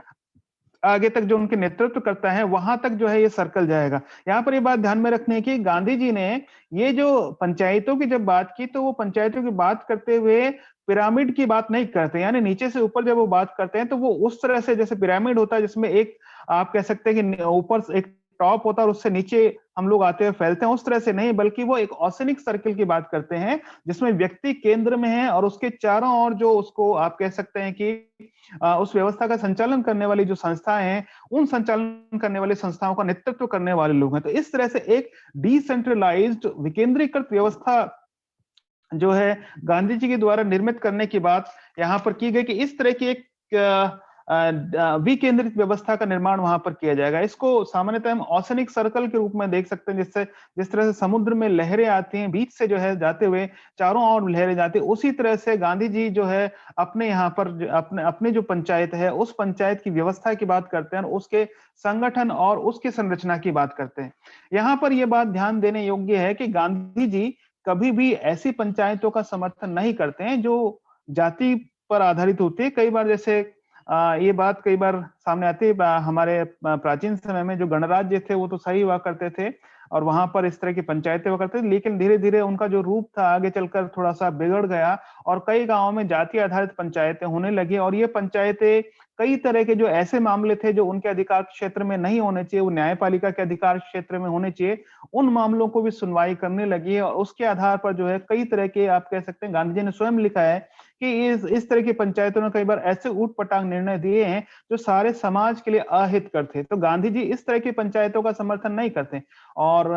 आगे तक जो उनके नेतृत्व करता है वहां तक जो है ये सर्कल जाएगा। यहाँ पर ये बात ध्यान में रखने की गांधी जी ने ये जो पंचायतों की जब बात की तो वो पंचायतों की बात करते हुए पिरामिड की बात नहीं करते, यानी नीचे से ऊपर जब वो बात करते हैं तो वो उस तरह से जैसे पिरामिड होता है जिसमें एक आप कह सकते हैं कि ऊपर एक टॉप होता है और उससे नीचे हम लोग आते हुए फैलते हैं, उस तरह से नहीं बल्कि वो एक ऑसेनिक सर्कल की बात करते हैं जिसमें व्यक्ति केंद्र में है और उसके चारों ओर जो उसको आप कह सकते हैं कि उस व्यवस्था का संचालन करने वाली जो संस्थाएं हैं उन संचालन करने वाली संस्थाओं का नेतृत्व करने वाले लोग हैं। तो इस तरह से एक डिसेंट्रलाइज्ड विकेंद्रीकृत व्यवस्था जो है गांधी जी के द्वारा निर्मित करने की बात यहाँ पर की गई कि इस तरह की एक विकेंद्रित व्यवस्था का निर्माण वहां पर किया जाएगा। इसको सामान्यतः हम ओसेनिक सर्कल के रूप में देख सकते हैं, जिससे जिस तरह से समुद्र में लहरें आती हैं बीच से जो है जाते हुए चारों ओर लहरें जाती है, उसी तरह से गांधी जी जो है अपने यहाँ पर अपने जो पंचायत है उस पंचायत की व्यवस्था की बात करते हैं और उसके संगठन और उसकी संरचना की बात करते हैं। यहाँ पर यह बात ध्यान देने योग्य है कि गांधी जी कभी भी ऐसी पंचायतों का समर्थन नहीं करते हैं जो जाति पर आधारित होती है। कई बार जैसे ये बात कई बार सामने आती है, हमारे प्राचीन समय में जो गणराज्य थे वो तो सही हुआ करते थे और वहां पर इस तरह की पंचायतें हुआ करते थे, लेकिन धीरे धीरे उनका जो रूप था आगे चलकर थोड़ा सा बिगड़ गया और कई गांवों में जाति आधारित पंचायतें होने लगी और ये पंचायतें कई तरह के जो ऐसे मामले थे जो उनके अधिकार क्षेत्र में नहीं होने चाहिए, वो न्यायपालिका के अधिकार क्षेत्र में होने चाहिए, उन मामलों को भी सुनवाई करने लगी है और उसके आधार पर जो है कई तरह के आप कह सकते हैं गांधी जी ने स्वयं लिखा है कि इस तरह की पंचायतों ने कई बार ऐसे ऊट-पटांग निर्णय दिए हैं जो सारे समाज के लिए अहितकर थे। तो गांधी जी इस तरह की पंचायतों का समर्थन नहीं करते और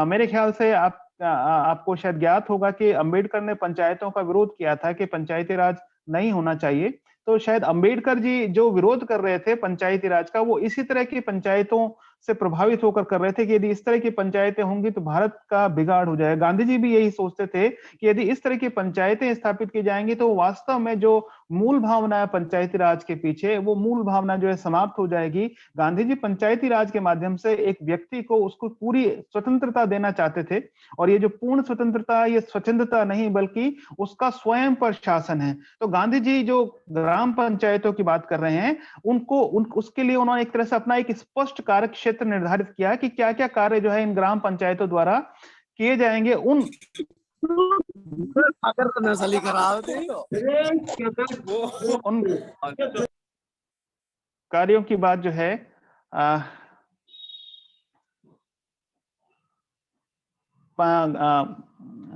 मेरे ख्याल से आपको शायद ज्ञात होगा कि अंबेडकर ने पंचायतों का विरोध किया था कि पंचायती राज नहीं होना चाहिए। तो शायद अंबेडकर जी जो विरोध कर रहे थे पंचायती राज का वो इसी तरह की पंचायतों से प्रभावित होकर कर रहे थे कि यदि इस तरह की पंचायतें होंगी तो भारत का बिगाड़ हो जाएगा। गांधी जी भी यही सोचते थे कि यदि इस तरह की पंचायतें स्थापित की जाएंगी तो वास्तव में जो मूल भावना है पंचायती राज के पीछे वो मूल भावना जो है समाप्त हो जाएगी। गांधी जी पंचायती राज के माध्यम से एक व्यक्ति को उसको पूरी स्वतंत्रता देना चाहते थे और ये जो पूर्ण स्वतंत्रता ये स्वच्छंदता नहीं बल्कि उसका स्वयं पर शासन है। तो गांधी जी जो ग्राम पंचायतों की बात कर रहे हैं उसके लिए उन्होंने एक तरह से अपना एक स्पष्ट कार्य क्षेत्र निर्धारित किया कि क्या क्या कार्य जो है इन ग्राम पंचायतों द्वारा किए जाएंगे। उन कार्यों की बात जो है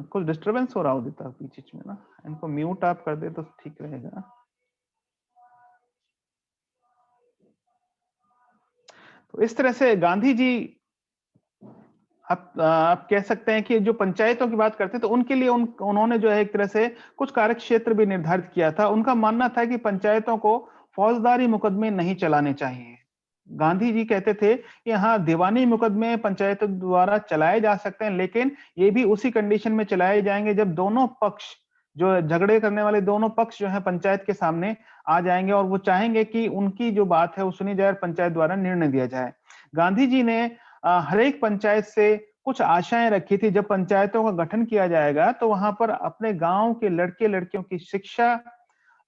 कुछ डिस्टरबेंस हो रहा हो देता बीच में ना, इनको म्यूट आप कर दे तो ठीक रहेगा। तो इस तरह से गांधी जी आप कह सकते हैं कि जो पंचायतों की बात करते हैं तो उनके लिए उन्होंने जो है एक तरह से कुछ कार्य क्षेत्र भी निर्धारित किया था। उनका मानना था कि पंचायतों को फौजदारी मुकदमे नहीं चलाने चाहिए। गांधी जी कहते थे कि हाँ दीवानी मुकदमे पंचायतों द्वारा चलाए जा सकते हैं लेकिन ये भी उसी कंडीशन में चलाए जाएंगे जब दोनों पक्ष जो झगड़े करने वाले दोनों पक्ष जो है पंचायत के सामने आ जाएंगे और वो चाहेंगे कि उनकी जो बात है वो सुनी जाए और पंचायत द्वारा निर्णय दिया जाए। गांधी जी ने हर एक पंचायत से कुछ आशाएं रखी थी। जब पंचायतों का गठन किया जाएगा तो वहां पर अपने गांव के लड़के लड़कियों की शिक्षा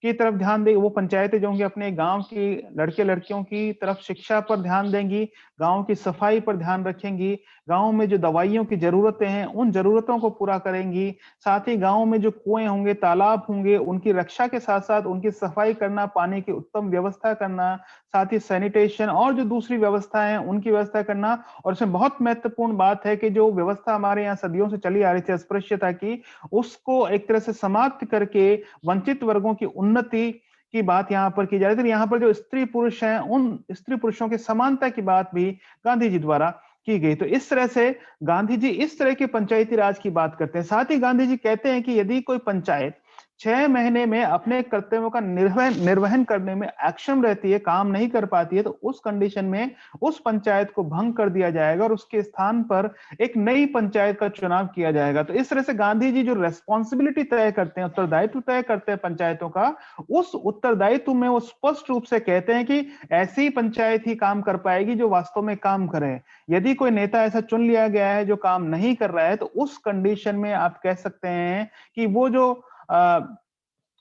की तरफ ध्यान देगी, वो पंचायतें जो होंगी अपने गांव की लड़के लड़कियों की तरफ शिक्षा पर ध्यान देंगी, गांव की सफाई पर ध्यान रखेंगी, गांव में जो दवाइयों की जरूरतें हैं उन जरूरतों को पूरा करेंगी, साथ ही गांव में जो कुएं होंगे, तालाब होंगे, उनकी रक्षा के साथ साथ उनकी सफाई करना, पानी की उत्तम व्यवस्था करना, साथ ही सैनिटेशन और जो दूसरी व्यवस्था है उनकी व्यवस्था करना। और इसमें बहुत महत्वपूर्ण बात है कि जो व्यवस्था हमारे यहाँ सदियों से चली आ रही थी अस्पृश्यता की, उसको एक तरह से समाप्त करके वंचित वर्गों की उन्नति की बात यहाँ पर की जा रही थी। यहाँ पर जो स्त्री पुरुष हैं उन स्त्री पुरुषों की समानता की बात भी गांधी जी द्वारा की गई। तो इस तरह से गांधी जी इस तरह के पंचायती राज की बात करते हैं। साथ ही गांधी जी कहते हैं कि यदि कोई पंचायत 6 महीने में अपने कर्तव्यों का निर्वहन करने में अक्षम रहती है, काम नहीं कर पाती है, तो उस कंडीशन में उस पंचायत को भंग कर दिया जाएगा और उसके स्थान पर एक नई पंचायत का चुनाव किया जाएगा। तो इस तरह से गांधी जी जो रेस्पॉन्सिबिलिटी तय करते हैं, उत्तरदायित्व तय करते हैं पंचायतों का, उस उत्तरदायित्व में वो स्पष्ट रूप से कहते हैं कि ऐसी पंचायत ही काम कर पाएगी जो वास्तव में काम करे। यदि कोई नेता ऐसा चुन लिया गया है जो काम नहीं कर रहा है, तो उस कंडीशन में आप कह सकते हैं कि वो जो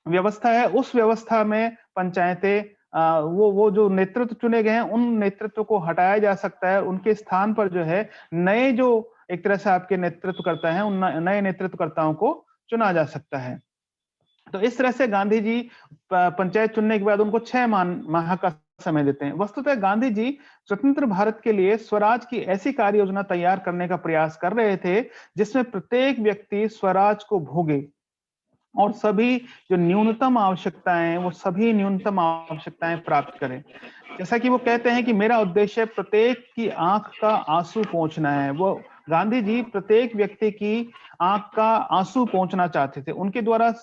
व्यवस्था है उस व्यवस्था में पंचायतें वो जो नेतृत्व चुने गए हैं उन नेतृत्व को हटाया जा सकता है, उनके स्थान पर जो है नए जो एक तरह से आपके नेतृत्व करता है उन नए नेतृत्वकर्ताओं को चुना जा सकता है। तो इस तरह से गांधी जी पंचायत चुनने के बाद उनको 6 माह का समय देते हैं। वस्तुतः गांधी जी स्वतंत्र भारत के लिए स्वराज की ऐसी कार्य योजना तैयार करने का प्रयास कर रहे थे जिसमें प्रत्येक व्यक्ति स्वराज को भोगे और सभी जो न्यूनतम आवश्यकताएं वो सभी न्यूनतम आवश्यकताएं प्राप्त करें। जैसा कि वो कहते हैं कि मेरा उद्देश्य प्रत्येक की आंख का आंसू पोंछना है। वो गांधी जी प्रत्येक व्यक्ति की आंख का आंसू पोंछना चाहते थे। उनके द्वारा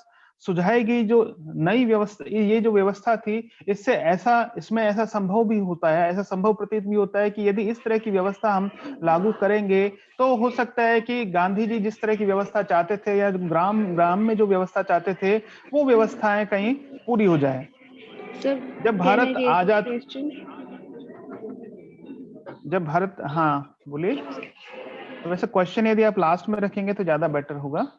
सुझाई गई जो नई व्यवस्था, ये जो व्यवस्था थी, इसमें ऐसा संभव भी होता है, ऐसा संभव प्रतीत भी होता है कि यदि इस तरह की व्यवस्था हम लागू करेंगे तो हो सकता है कि गांधी जी जिस तरह की व्यवस्था चाहते थे या ग्राम में जो व्यवस्था चाहते थे वो व्यवस्थाएं कहीं पूरी हो जाए। जब भारत हाँ बोलिए। तो वैसे क्वेश्चन यदि आप लास्ट में रखेंगे तो ज्यादा बेटर होगा।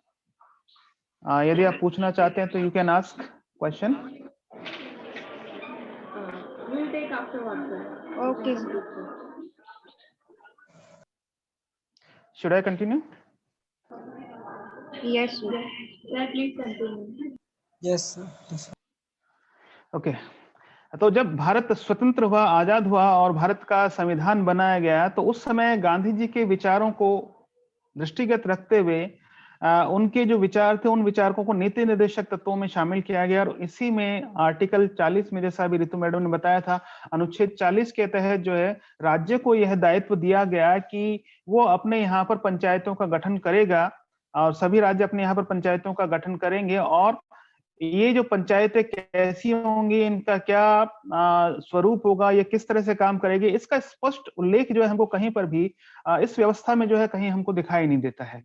यदि आप पूछना चाहते हैं तो you can ask question. Okay should I continue? Yes please continue. Yes okay. तो जब भारत स्वतंत्र हुआ, आजाद हुआ और भारत का संविधान बनाया गया, तो उस समय गांधी जी के विचारों को दृष्टिगत रखते हुए उनके जो विचार थे उन विचारकों को नीति निर्देशक तत्वों में शामिल किया गया और इसी में आर्टिकल 40 में, जैसा अभी ऋतु मैडम ने बताया था, अनुच्छेद 40 के तहत जो है राज्य को यह दायित्व दिया गया कि वो अपने यहाँ पर पंचायतों का गठन करेगा और सभी राज्य अपने यहाँ पर पंचायतों का गठन करेंगे और ये जो पंचायतें कैसी होंगी, इनका क्या स्वरूप होगा, ये किस तरह से काम करेगी, इसका स्पष्ट उल्लेख जो है हमको कहीं पर भी इस व्यवस्था में जो है कहीं हमको दिखाई नहीं देता है।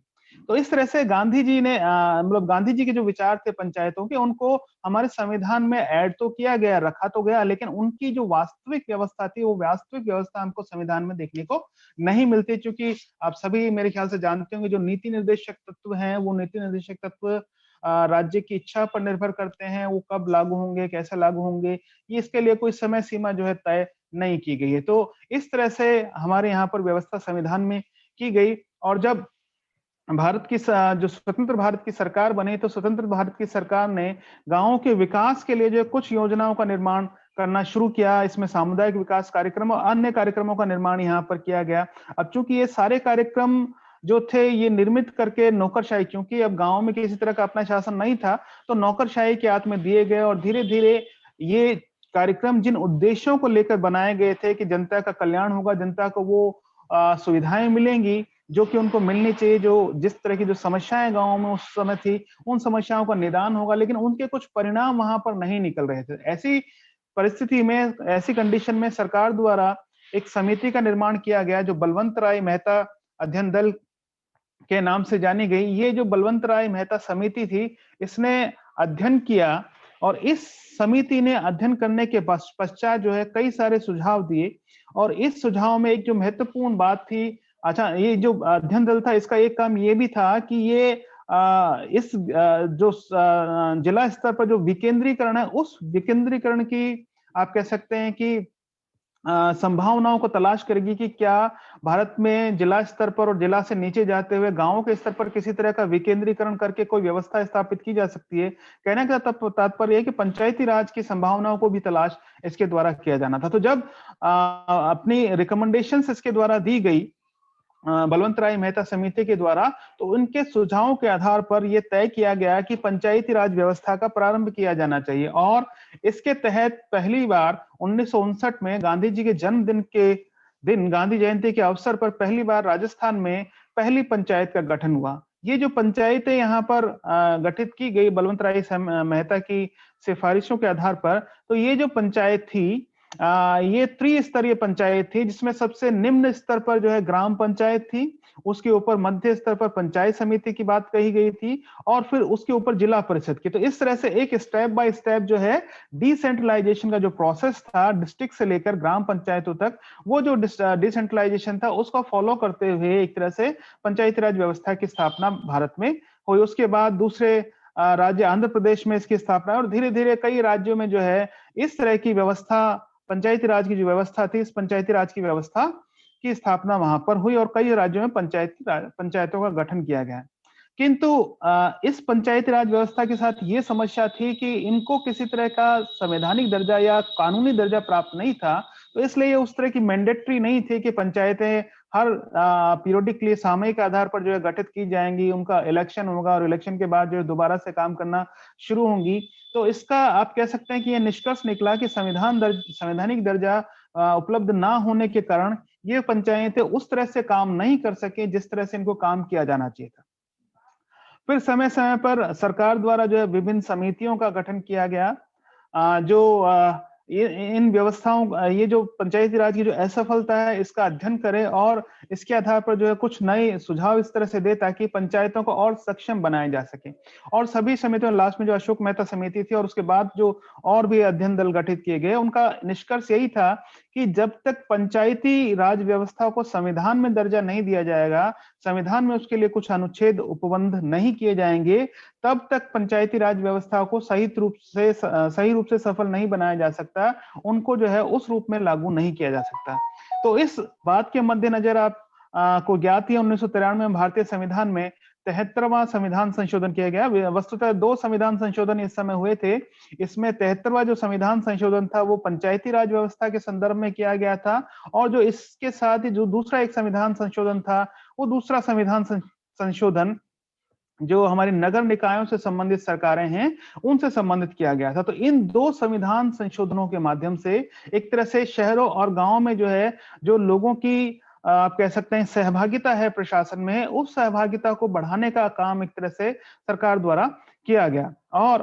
तो इस तरह से गांधी जी ने मतलब गांधी जी के जो विचार थे पंचायतों के, उनको हमारे संविधान में ऐड तो किया गया, रखा तो गया, लेकिन उनकी जो वास्तविक व्यवस्था थी वो वास्तविक व्यवस्था हमको संविधान में देखने को नहीं मिलती। क्योंकि आप सभी मेरे ख्याल से जानते होंगे जो नीति निर्देशक तत्व हैं वो नीति निर्देशक तत्व राज्य की इच्छा पर निर्भर करते हैं, वो कब लागू होंगे, कैसे लागू होंगे, ये इसके लिए कोई समय सीमा जो है तय नहीं की गई है। तो इस तरह से हमारे यहाँ पर व्यवस्था संविधान में की गई। और जब भारत की जो स्वतंत्र भारत की सरकार बनी तो स्वतंत्र भारत की सरकार ने गांवों के विकास के लिए जो कुछ योजनाओं का निर्माण करना शुरू किया। इसमें सामुदायिक विकास कार्यक्रम और अन्य कार्यक्रमों का निर्माण यहाँ पर किया गया। अब चूंकि ये सारे कार्यक्रम जो थे ये निर्मित करके नौकरशाही, क्योंकि अब गांव में किसी तरह का अपना शासन नहीं था तो नौकरशाही के हाथ में दिए गए और धीरे धीरे ये कार्यक्रम जिन उद्देश्यों को लेकर बनाए गए थे कि जनता का कल्याण होगा, जनता को वो सुविधाएं मिलेंगी जो कि उनको मिलनी चाहिए, जो जिस तरह की जो समस्याएं गांव में उस समय थी उन समस्याओं का निदान होगा, लेकिन उनके कुछ परिणाम वहां पर नहीं निकल रहे थे। ऐसी परिस्थिति में, ऐसी कंडीशन में सरकार द्वारा एक समिति का निर्माण किया गया जो बलवंत राय मेहता अध्ययन दल के नाम से जानी गई। ये जो बलवंत राय मेहता समिति थी इसने अध्ययन किया और इस समिति ने अध्ययन करने के पश्चात जो है कई सारे सुझाव दिए और इस सुझाव में एक जो महत्वपूर्ण बात थी, अच्छा ये जो अध्ययन दल था इसका एक काम ये भी था कि ये इस जो जिला स्तर पर जो विकेंद्रीकरण है, उस विकेंद्रीकरण की आप कह सकते हैं कि संभावनाओं को तलाश करेगी कि क्या भारत में जिला स्तर पर और जिला से नीचे जाते हुए गांवों के स्तर पर किसी तरह का विकेंद्रीकरण करके कोई व्यवस्था स्थापित की जा सकती है। कहने का तात्पर्य है कि पंचायती राज की संभावनाओं को भी तलाश इसके द्वारा किया जाना था। तो जब अपनी रिकमेंडेशंस इसके द्वारा दी गई बलवंत राय मेहता समिति के द्वारा, तो उनके सुझावों के आधार पर यह तय किया गया कि पंचायती राज व्यवस्था का प्रारंभ किया जाना चाहिए। और इसके तहत पहली बार 1959 में गांधी जी के जन्मदिन के दिन, गांधी जयंती के अवसर पर पहली बार राजस्थान में पहली पंचायत का गठन हुआ। ये जो पंचायतें यहाँ पर गठित की गई बलवंत राय मेहता की सिफारिशों के आधार पर, तो ये जो पंचायत थी ये त्रिस्तरीय पंचायत थी, जिसमें सबसे निम्न स्तर पर जो है ग्राम पंचायत थी, उसके ऊपर मध्य स्तर पर पंचायत समिति की बात कही गई थी, और फिर उसके ऊपर जिला परिषद की। तो इस तरह से एक स्टेप बाय स्टेप जो है डिसेंट्रलाइजेशन का जो प्रोसेस था डिस्ट्रिक्ट से लेकर ग्राम पंचायतों तक, वो जो डिसेंट्रलाइजेशन था उसको फॉलो करते हुए एक तरह से पंचायती राज व्यवस्था की स्थापना भारत में हुई। उसके बाद दूसरे राज्य आंध्र प्रदेश में इसकी स्थापना, और धीरे धीरे कई राज्यों में जो है इस तरह की व्यवस्था, पंचायती राज की जो व्यवस्था थी, इस पंचायती राज की व्यवस्था की स्थापना वहां पर हुई और कई राज्यों में पंचायतों का गठन किया गया। किंतु इस पंचायती राज व्यवस्था के साथ ये समस्या थी कि इनको किसी तरह का संवैधानिक दर्जा या कानूनी दर्जा प्राप्त नहीं था, तो इसलिए उस तरह की मैंडेटरी नहीं थी कि पंचायतें हर पीरियोडिकली सामयिक आधार पर जो है गठित की जाएंगी, उनका इलेक्शन होगा और इलेक्शन के बाद जो है दोबारा से काम करना शुरू होंगी। तो इसका आप कह सकते हैं कि यह निष्कर्ष निकला कि संवैधानिक दर्जा उपलब्ध ना होने के कारण ये पंचायतें उस तरह से काम नहीं कर सके जिस तरह से इनको काम किया जाना चाहिए था। फिर समय समय पर सरकार द्वारा जो है विभिन्न समितियों का गठन किया गया, जो इन व्यवस्थाओं, ये जो पंचायती राज की जो असफलता है इसका अध्ययन करे और इसके आधार पर जो है कुछ नए सुझाव इस तरह से दे ताकि पंचायतों को और सक्षम बनाया जा सके। और सभी समितियों, लास्ट में जो अशोक मेहता समिति थी और उसके बाद जो और भी अध्ययन दल गठित किए गए, उनका निष्कर्ष यही था कि जब तक पंचायती राज व्यवस्था को संविधान में दर्जा नहीं दिया जाएगा, संविधान में उसके लिए कुछ अनुच्छेद उपबंध नहीं किए जाएंगे, तब तक पंचायती राज व्यवस्था को सही रूप से सफल नहीं बनाया जा सकता, उनको जो है उस रूप में लागू नहीं किया जा सकता। तो इस बात के मद्देनजर आप को ज्ञात ही 1993 में भारतीय संविधान में 73वां संविधान संशोधन किया गया। वस्तुतः 2 संविधान संशोधन इस समय हुए थे। इसमें 73वां जो संविधान संशोधन था वो पंचायती राज व्यवस्था के संदर्भ में किया गया था, और जो इसके साथ ही जो दूसरा एक संविधान संशोधन था, वो दूसरा संविधान संशोधन जो हमारी नगर निकायों से संबंधित सरकारें हैं उनसे संबंधित किया गया था। तो इन 2 संविधान संशोधनों के माध्यम से एक तरह से शहरों और गांवों में जो है जो लोगों की आप कह सकते हैं सहभागिता है प्रशासन में, उस सहभागिता को बढ़ाने का काम एक तरह से सरकार द्वारा किया गया और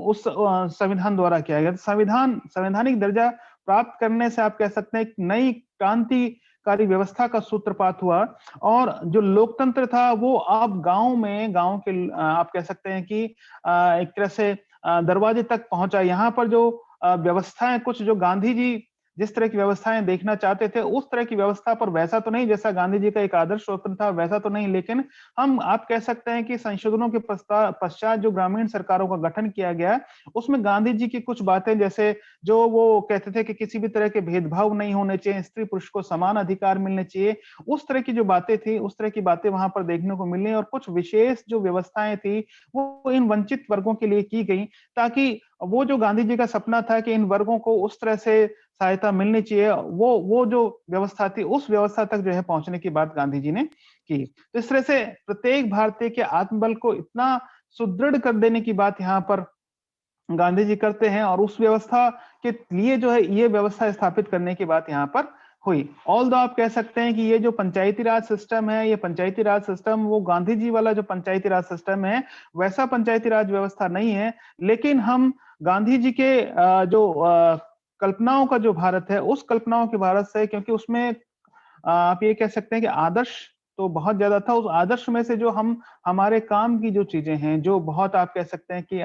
उस संविधान द्वारा किया गया। संवैधानिक दर्जा प्राप्त करने से आप कह सकते हैं एक नई क्रांतिकारी व्यवस्था का सूत्रपात हुआ, और जो लोकतंत्र था वो अब गांव के आप कह सकते हैं कि एक तरह से दरवाजे तक पहुंचा। यहाँ पर जो व्यवस्थाएं, कुछ जो गांधी जी जिस तरह की व्यवस्थाएं देखना चाहते थे उस तरह की व्यवस्था पर वैसा तो नहीं, जैसा गांधी जी का एक आदर्श स्वप्न था वैसा तो नहीं, लेकिन हम आप कह सकते हैं कि संशोधनों के पश्चात जो ग्रामीण सरकारों का गठन किया गया उसमें गांधी जी की कुछ बातें, जैसे जो वो कहते थे कि किसी भी तरह के भेदभाव नहीं होने चाहिए, स्त्री पुरुष को समान अधिकार मिलने चाहिए, उस तरह की जो बातें थी उस तरह की बातें वहां पर देखने को मिली। और कुछ विशेष जो व्यवस्थाएं थी वो इन वंचित वर्गों के लिए की गई, ताकि वो जो गांधी जी का सपना था कि इन वर्गों को उस तरह से सहायता मिलनी चाहिए, वो जो व्यवस्था थी उस व्यवस्था तक जो है पहुंचने की बात गांधी जी ने की। तो इस तरह से प्रत्येक भारतीय के आत्मबल को इतना सुदृढ़ कर देने की बात यहाँ पर गांधी जी करते हैं, और उस व्यवस्था के लिए जो है ये व्यवस्था स्थापित करने की बात यहाँ पर हुई। ऑल्दो आप कह सकते हैं कि ये जो पंचायती राज सिस्टम है, ये पंचायती राज सिस्टम वो गांधी जी वाला जो पंचायती राज सिस्टम है वैसा पंचायती राज व्यवस्था नहीं है, लेकिन हम गांधी जी के जो कल्पनाओं का जो भारत है उस कल्पनाओं के भारत से, क्योंकि उसमें आप ये कह सकते हैं कि आदर्श तो बहुत ज्यादा था। उस आदर्श में से जो हम हमारे काम की जो चीजें हैं, जो बहुत आप कह सकते हैं कि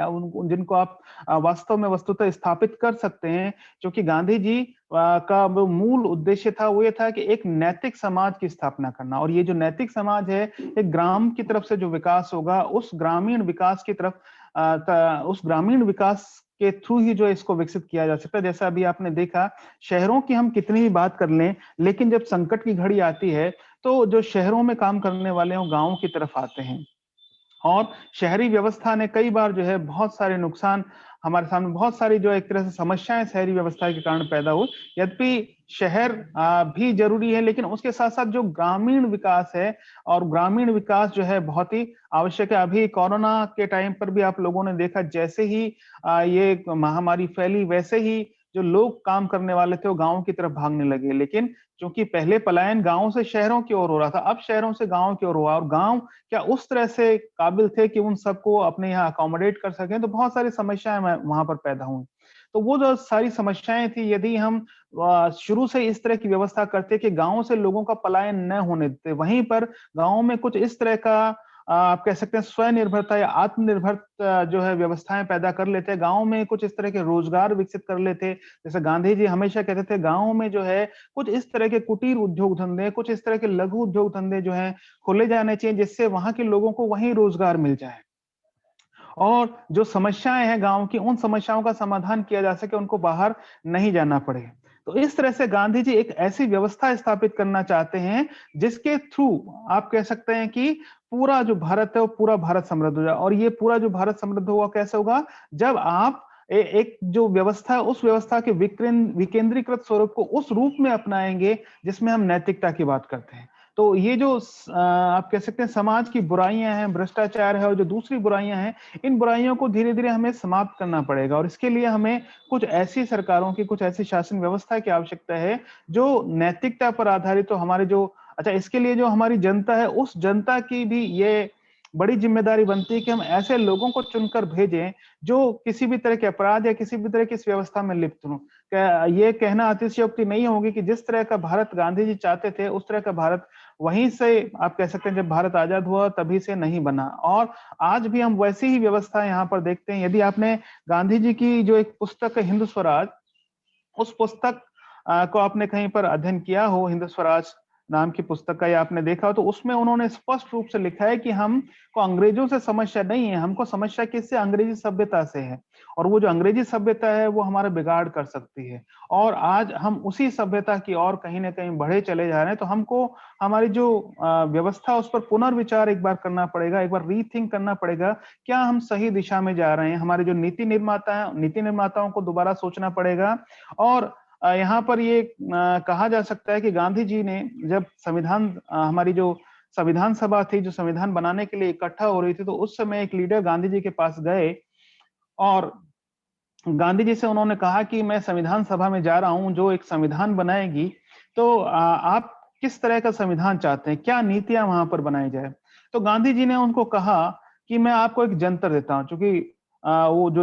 जिनको आप वास्तव में वस्तुतः स्थापित कर सकते हैं, क्योंकि गांधी जी का वो मूल उद्देश्य था, वो ये था कि एक नैतिक समाज की स्थापना करना। और ये जो नैतिक समाज है, एक ग्राम की तरफ से जो विकास होगा, उस ग्रामीण विकास की तरफ उस ग्रामीण विकास के थ्रू ही जो इसको विकसित किया जा सकता है। जैसा अभी आपने देखा, शहरों की हम कितनी भी बात कर लें, लेकिन जब संकट की घड़ी आती है तो जो शहरों में काम करने वाले हैं वो गांवों की तरफ आते हैं। और शहरी व्यवस्था ने कई बार जो है बहुत सारे नुकसान, हमारे सामने बहुत सारी जो एक तरह से समस्याएं शहरी व्यवस्था के कारण पैदा हुई। यद्यपि शहर भी जरूरी है, लेकिन उसके साथ साथ जो ग्रामीण विकास है, और ग्रामीण विकास जो है बहुत ही आवश्यक है। अभी कोरोना के टाइम पर भी आप लोगों ने देखा, जैसे ही ये महामारी फैली, वैसे ही जो लोग काम करने वाले थे वो गांवों की तरफ भागने लगे। लेकिन क्योंकि पहले पलायन गांवों से शहरों की ओर हो रहा था, अब शहरों से गांवों की ओर हुआ, और गांव क्या उस तरह से काबिल थे कि उन सबको अपने यहाँ अकोमोडेट कर सकें, तो बहुत सारी समस्याएं वहां पर पैदा हुई। तो वो जो सारी समस्याएं थी, यदि हम शुरू से इस तरह की व्यवस्था करते कि गांवों से लोगों का पलायन न होने देते, वहीं पर गांवों में कुछ इस तरह का आप कह सकते हैं स्वनिर्भरता या आत्मनिर्भर जो है व्यवस्थाएं पैदा कर लेते, गांव में कुछ इस तरह के रोजगार विकसित कर लेते। जैसे गांधी जी हमेशा कहते थे, गांव में जो है कुछ इस तरह के कुटीर उद्योग धंधे, कुछ इस तरह के लघु उद्योग धंधे जो हैं खोले जाने चाहिए, जिससे वहां के लोगों को वहीं रोजगार मिल जाए, और जो समस्याएं हैं गांव की, उन समस्याओं का समाधान किया जा सके, उनको बाहर नहीं जाना पड़े। तो इस तरह से गांधी जी एक ऐसी व्यवस्था स्थापित करना चाहते हैं जिसके थ्रू आप कह सकते हैं कि पूरा जो भारत है वो पूरा भारत समृद्ध हो जाए। और ये पूरा जो भारत समृद्ध होगा कैसे होगा, जब आप एक जो व्यवस्था है, उस व्यवस्था के विकेंद्रीकृत स्वरूप को उस रूप में अपनाएंगे जिसमें हम नैतिकता की बात करते हैं। तो ये जो आप कह सकते हैं समाज की बुराइयां हैं, भ्रष्टाचार है, और जो दूसरी बुराइयां हैं, इन बुराइयों को धीरे धीरे हमें समाप्त करना पड़ेगा। और इसके लिए हमें कुछ ऐसी सरकारों की, कुछ ऐसी शासन व्यवस्था की आवश्यकता है जो नैतिकता पर आधारित हो। हमारे जो इसके लिए जो हमारी जनता है, उस जनता की भी ये बड़ी जिम्मेदारी बनती है कि हम ऐसे लोगों को चुनकर भेजें जो किसी भी तरह के अपराध या किसी भी तरह की इस व्यवस्था में लिप्त हों। ये कहना अतिशयोक्ति नहीं होगी कि जिस तरह का भारत गांधी जी चाहते थे, उस तरह का भारत वहीं से आप कह सकते हैं जब भारत आजाद हुआ तभी से नहीं बना। और आज भी हम वैसी ही व्यवस्था यहाँ पर देखते हैं। यदि आपने गांधी जी की जो एक पुस्तक है हिंद स्वराज, उस पुस्तक को आपने कहीं पर अध्ययन किया हो, हिंद स्वराज नाम की पुस्तक का, या आपने देखा हो, तो उसमें उन्होंने स्पष्ट रूप से लिखा है कि हमको अंग्रेजों से समस्या नहीं है, हमको समस्या किससे, अंग्रेजी सभ्यता से है। और वो जो अंग्रेजी सभ्यता है वो हमारा बिगाड़ कर सकती है। और आज हम उसी सभ्यता की ओर कहीं ना कहीं बढ़े चले जा रहे हैं। तो हमको हमारी जो व्यवस्था, उस पर पुनर्विचार एक बार करना पड़ेगा, एक बार रीथिंक करना पड़ेगा, क्या हम सही दिशा में जा रहे हैं। हमारे जो नीति निर्माता है, नीति निर्माताओं को दोबारा सोचना पड़ेगा। और यहाँ पर ये कहा जा सकता है कि गांधी जी ने जब संविधान, हमारी जो संविधान सभा थी, जो संविधान बनाने के लिए इकट्ठा हो रही थी, तो उस समय एक लीडर गांधी जी के पास गए और गांधी जी से उन्होंने कहा कि मैं संविधान सभा में जा रहा हूं जो एक संविधान बनाएगी, तो आप किस तरह का संविधान चाहते हैं, क्या नीतियां वहां पर बनाई जाए। तो गांधी जी ने उनको कहा कि मैं आपको एक जंतर देता हूं। क्योंकि वो जो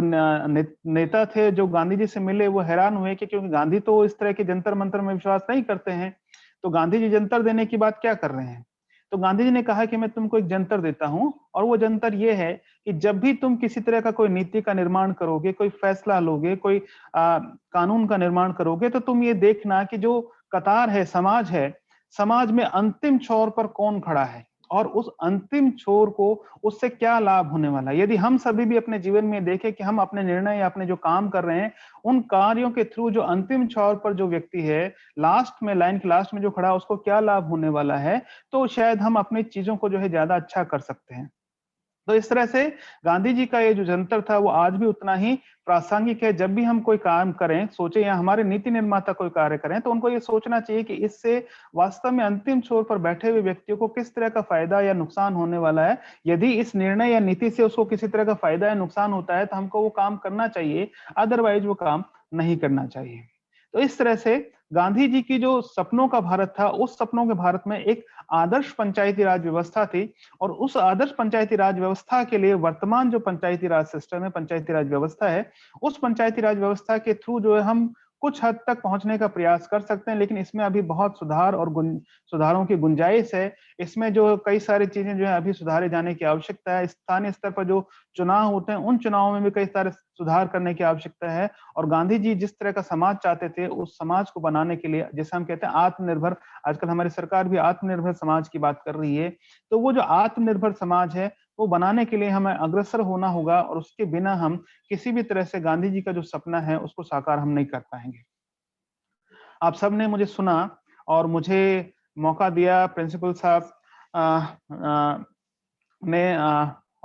नेता थे जो गांधी जी से मिले, वो हैरान हुए कि क्योंकि गांधी तो इस तरह के जंतर मंतर में विश्वास नहीं करते हैं, तो गांधी जी जंतर देने की बात क्या कर रहे हैं। तो गांधी जी ने कहा कि मैं तुमको एक जंतर देता हूं, और वो जंतर ये है कि जब भी तुम किसी तरह का कोई नीति का निर्माण करोगे, कोई फैसला लोगे, कोई कानून का निर्माण करोगे, तो तुम ये देखना कि जो कतार है, समाज में अंतिम छोर पर कौन खड़ा है, और उस अंतिम छोर को उससे क्या लाभ होने वाला है। यदि हम सभी भी अपने जीवन में देखें कि हम अपने निर्णय या अपने जो काम कर रहे हैं, उन कार्यों के थ्रू जो अंतिम छोर पर जो व्यक्ति है, लास्ट में, लाइन के लास्ट में जो खड़ा है, उसको क्या लाभ होने वाला है, तो शायद हम अपनी चीजों को जो है ज्यादा अच्छा कर सकते हैं। तो इस तरह से गांधी जी का ये जो जंतर था वो आज भी उतना ही प्रासंगिक है। जब भी हम कोई काम करें, सोचे, या हमारे नीति निर्माता कोई कार्य करें, तो उनको ये सोचना चाहिए कि इससे वास्तव में अंतिम छोर पर बैठे हुए व्यक्तियों को किस तरह का फायदा या नुकसान होने वाला है। यदि इस निर्णय या नीति से उसको किसी तरह का फायदा या नुकसान होता है तो हमको वो काम करना चाहिए, अदरवाइज वो काम नहीं करना चाहिए। तो इस तरह से गांधी जी की जो सपनों का भारत था, उस सपनों के भारत में एक आदर्श पंचायती राज व्यवस्था थी। और उस आदर्श पंचायती राज व्यवस्था के लिए वर्तमान जो पंचायती राज सिस्टम है, पंचायती राज व्यवस्था है, उस पंचायती राज व्यवस्था के थ्रू जो है हम कुछ हद तक पहुंचने का प्रयास कर सकते हैं, लेकिन इसमें अभी बहुत सुधार और सुधारों की गुंजाइश है। इसमें जो कई सारी चीजें जो है अभी सुधारे जाने की आवश्यकता है। स्थानीय स्तर पर जो चुनाव होते हैं उन चुनावों में भी कई सारे सुधार करने की आवश्यकता है। और गांधी जी जिस तरह का समाज चाहते थे उस समाज को बनाने के लिए, जैसे हम कहते हैं आत्मनिर्भर, आजकल हमारी सरकार भी आत्मनिर्भर समाज की बात कर रही है, तो वो जो आत्मनिर्भर समाज है वो बनाने के लिए हमें अग्रसर होना होगा, और उसके बिना हम किसी भी तरह से गांधी जी का जो सपना है उसको साकार हम नहीं कर पाएंगे। आप सबने मुझे सुना और मुझे मौका दिया, प्रिंसिपल साहब ने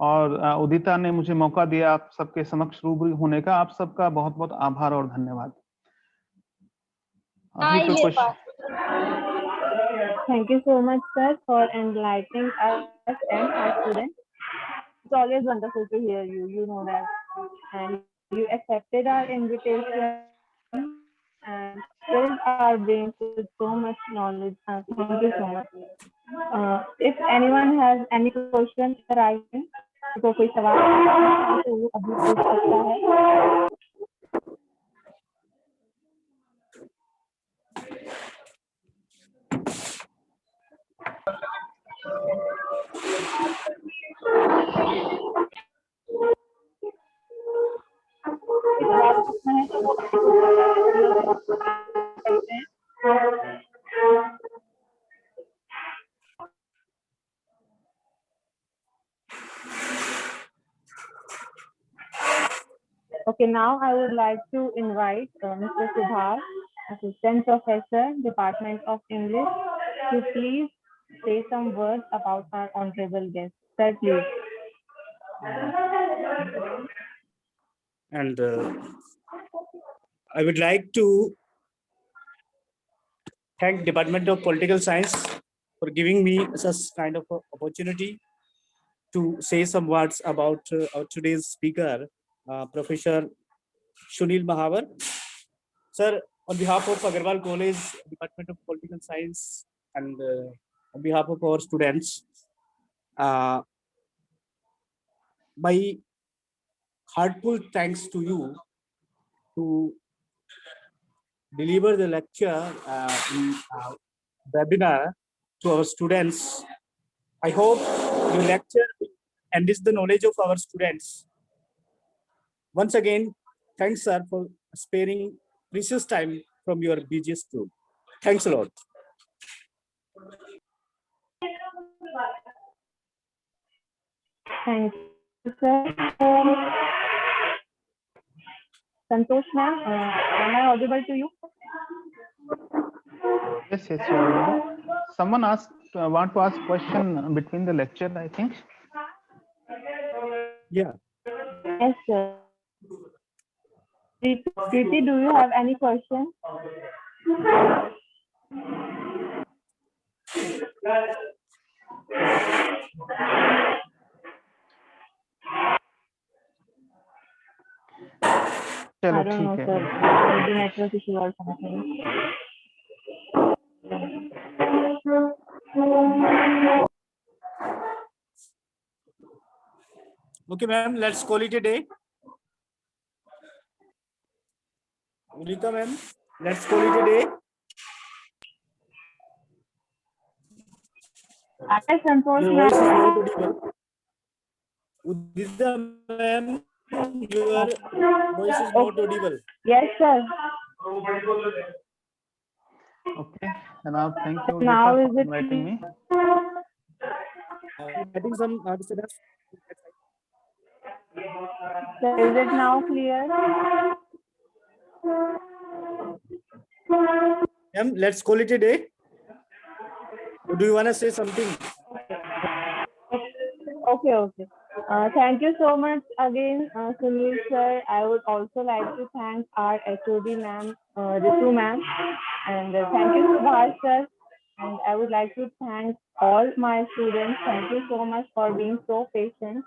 और उदिता ने मुझे मौका दिया आप सबके समक्ष रूबरू होने का। आप सबका बहुत बहुत आभार और धन्यवाद। अभी कोई question? Thank you so much, sir, for enlightening us and our students. It's always wonderful to hear you. You know that, and you accepted our invitation and filled our brains with so much knowledge. Thank you so much. If anyone has any question arising, तो कोई सवाल है तो वो अभी पूछ सकता है। Okay, now I would like to invite Mr. Subhas, Assistant Professor, Department of English, to please say some words about our honorable guest. Sir, please. And I would like to thank Department of Political Science for giving me such kind of opportunity to say some words about our today's speaker, Professor Sunil Mahavar. Sir, on behalf of Agarwal College, Department of Political Science, and on behalf of our students, my heartfelt thanks to you to deliver the lecture in webinar to our students. I hope your lecture will enrich the knowledge of our students. Once again, thanks, sir, for sparing precious time from your busy schedule. Thanks a lot. Thank you, sir. Santosh ma'am, am I audible to you? Yes, yes, you are audible. Someone asked, want to ask question between the lecture, I think. Yeah. Yes, sir. Preeti, do you have any question? चलो I don't know, ठीक है। sir. Maybe network issue or something. Okay, ma'am, let's call it a day. Udita, ma'am, let's call it a day. Yes, Santosh Your voice is ma'am. not audible. Udita, ma'am, your voice is not audible. Yes, sir. Okay, and now thank you Now Udita, is for it inviting me. Getting some disturbance. Sir, is it now clear? Ma'am, let's call it a day. Or do you want to say something? Okay, okay. Thank you so much again, Sunil sir. I would also like to thank our HOD ma'am, Ritu ma'am, and thank you Subhash sir. And I would like to thank all my students. Thank you so much for being so patient.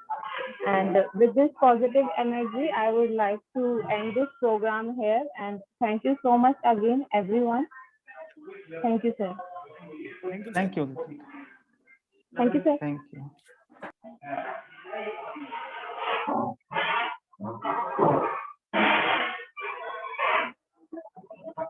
And with this positive energy, I would like to end this program here. And thank you so much again, everyone. Thank you, sir. Thank you. Thank you, sir. Thank you.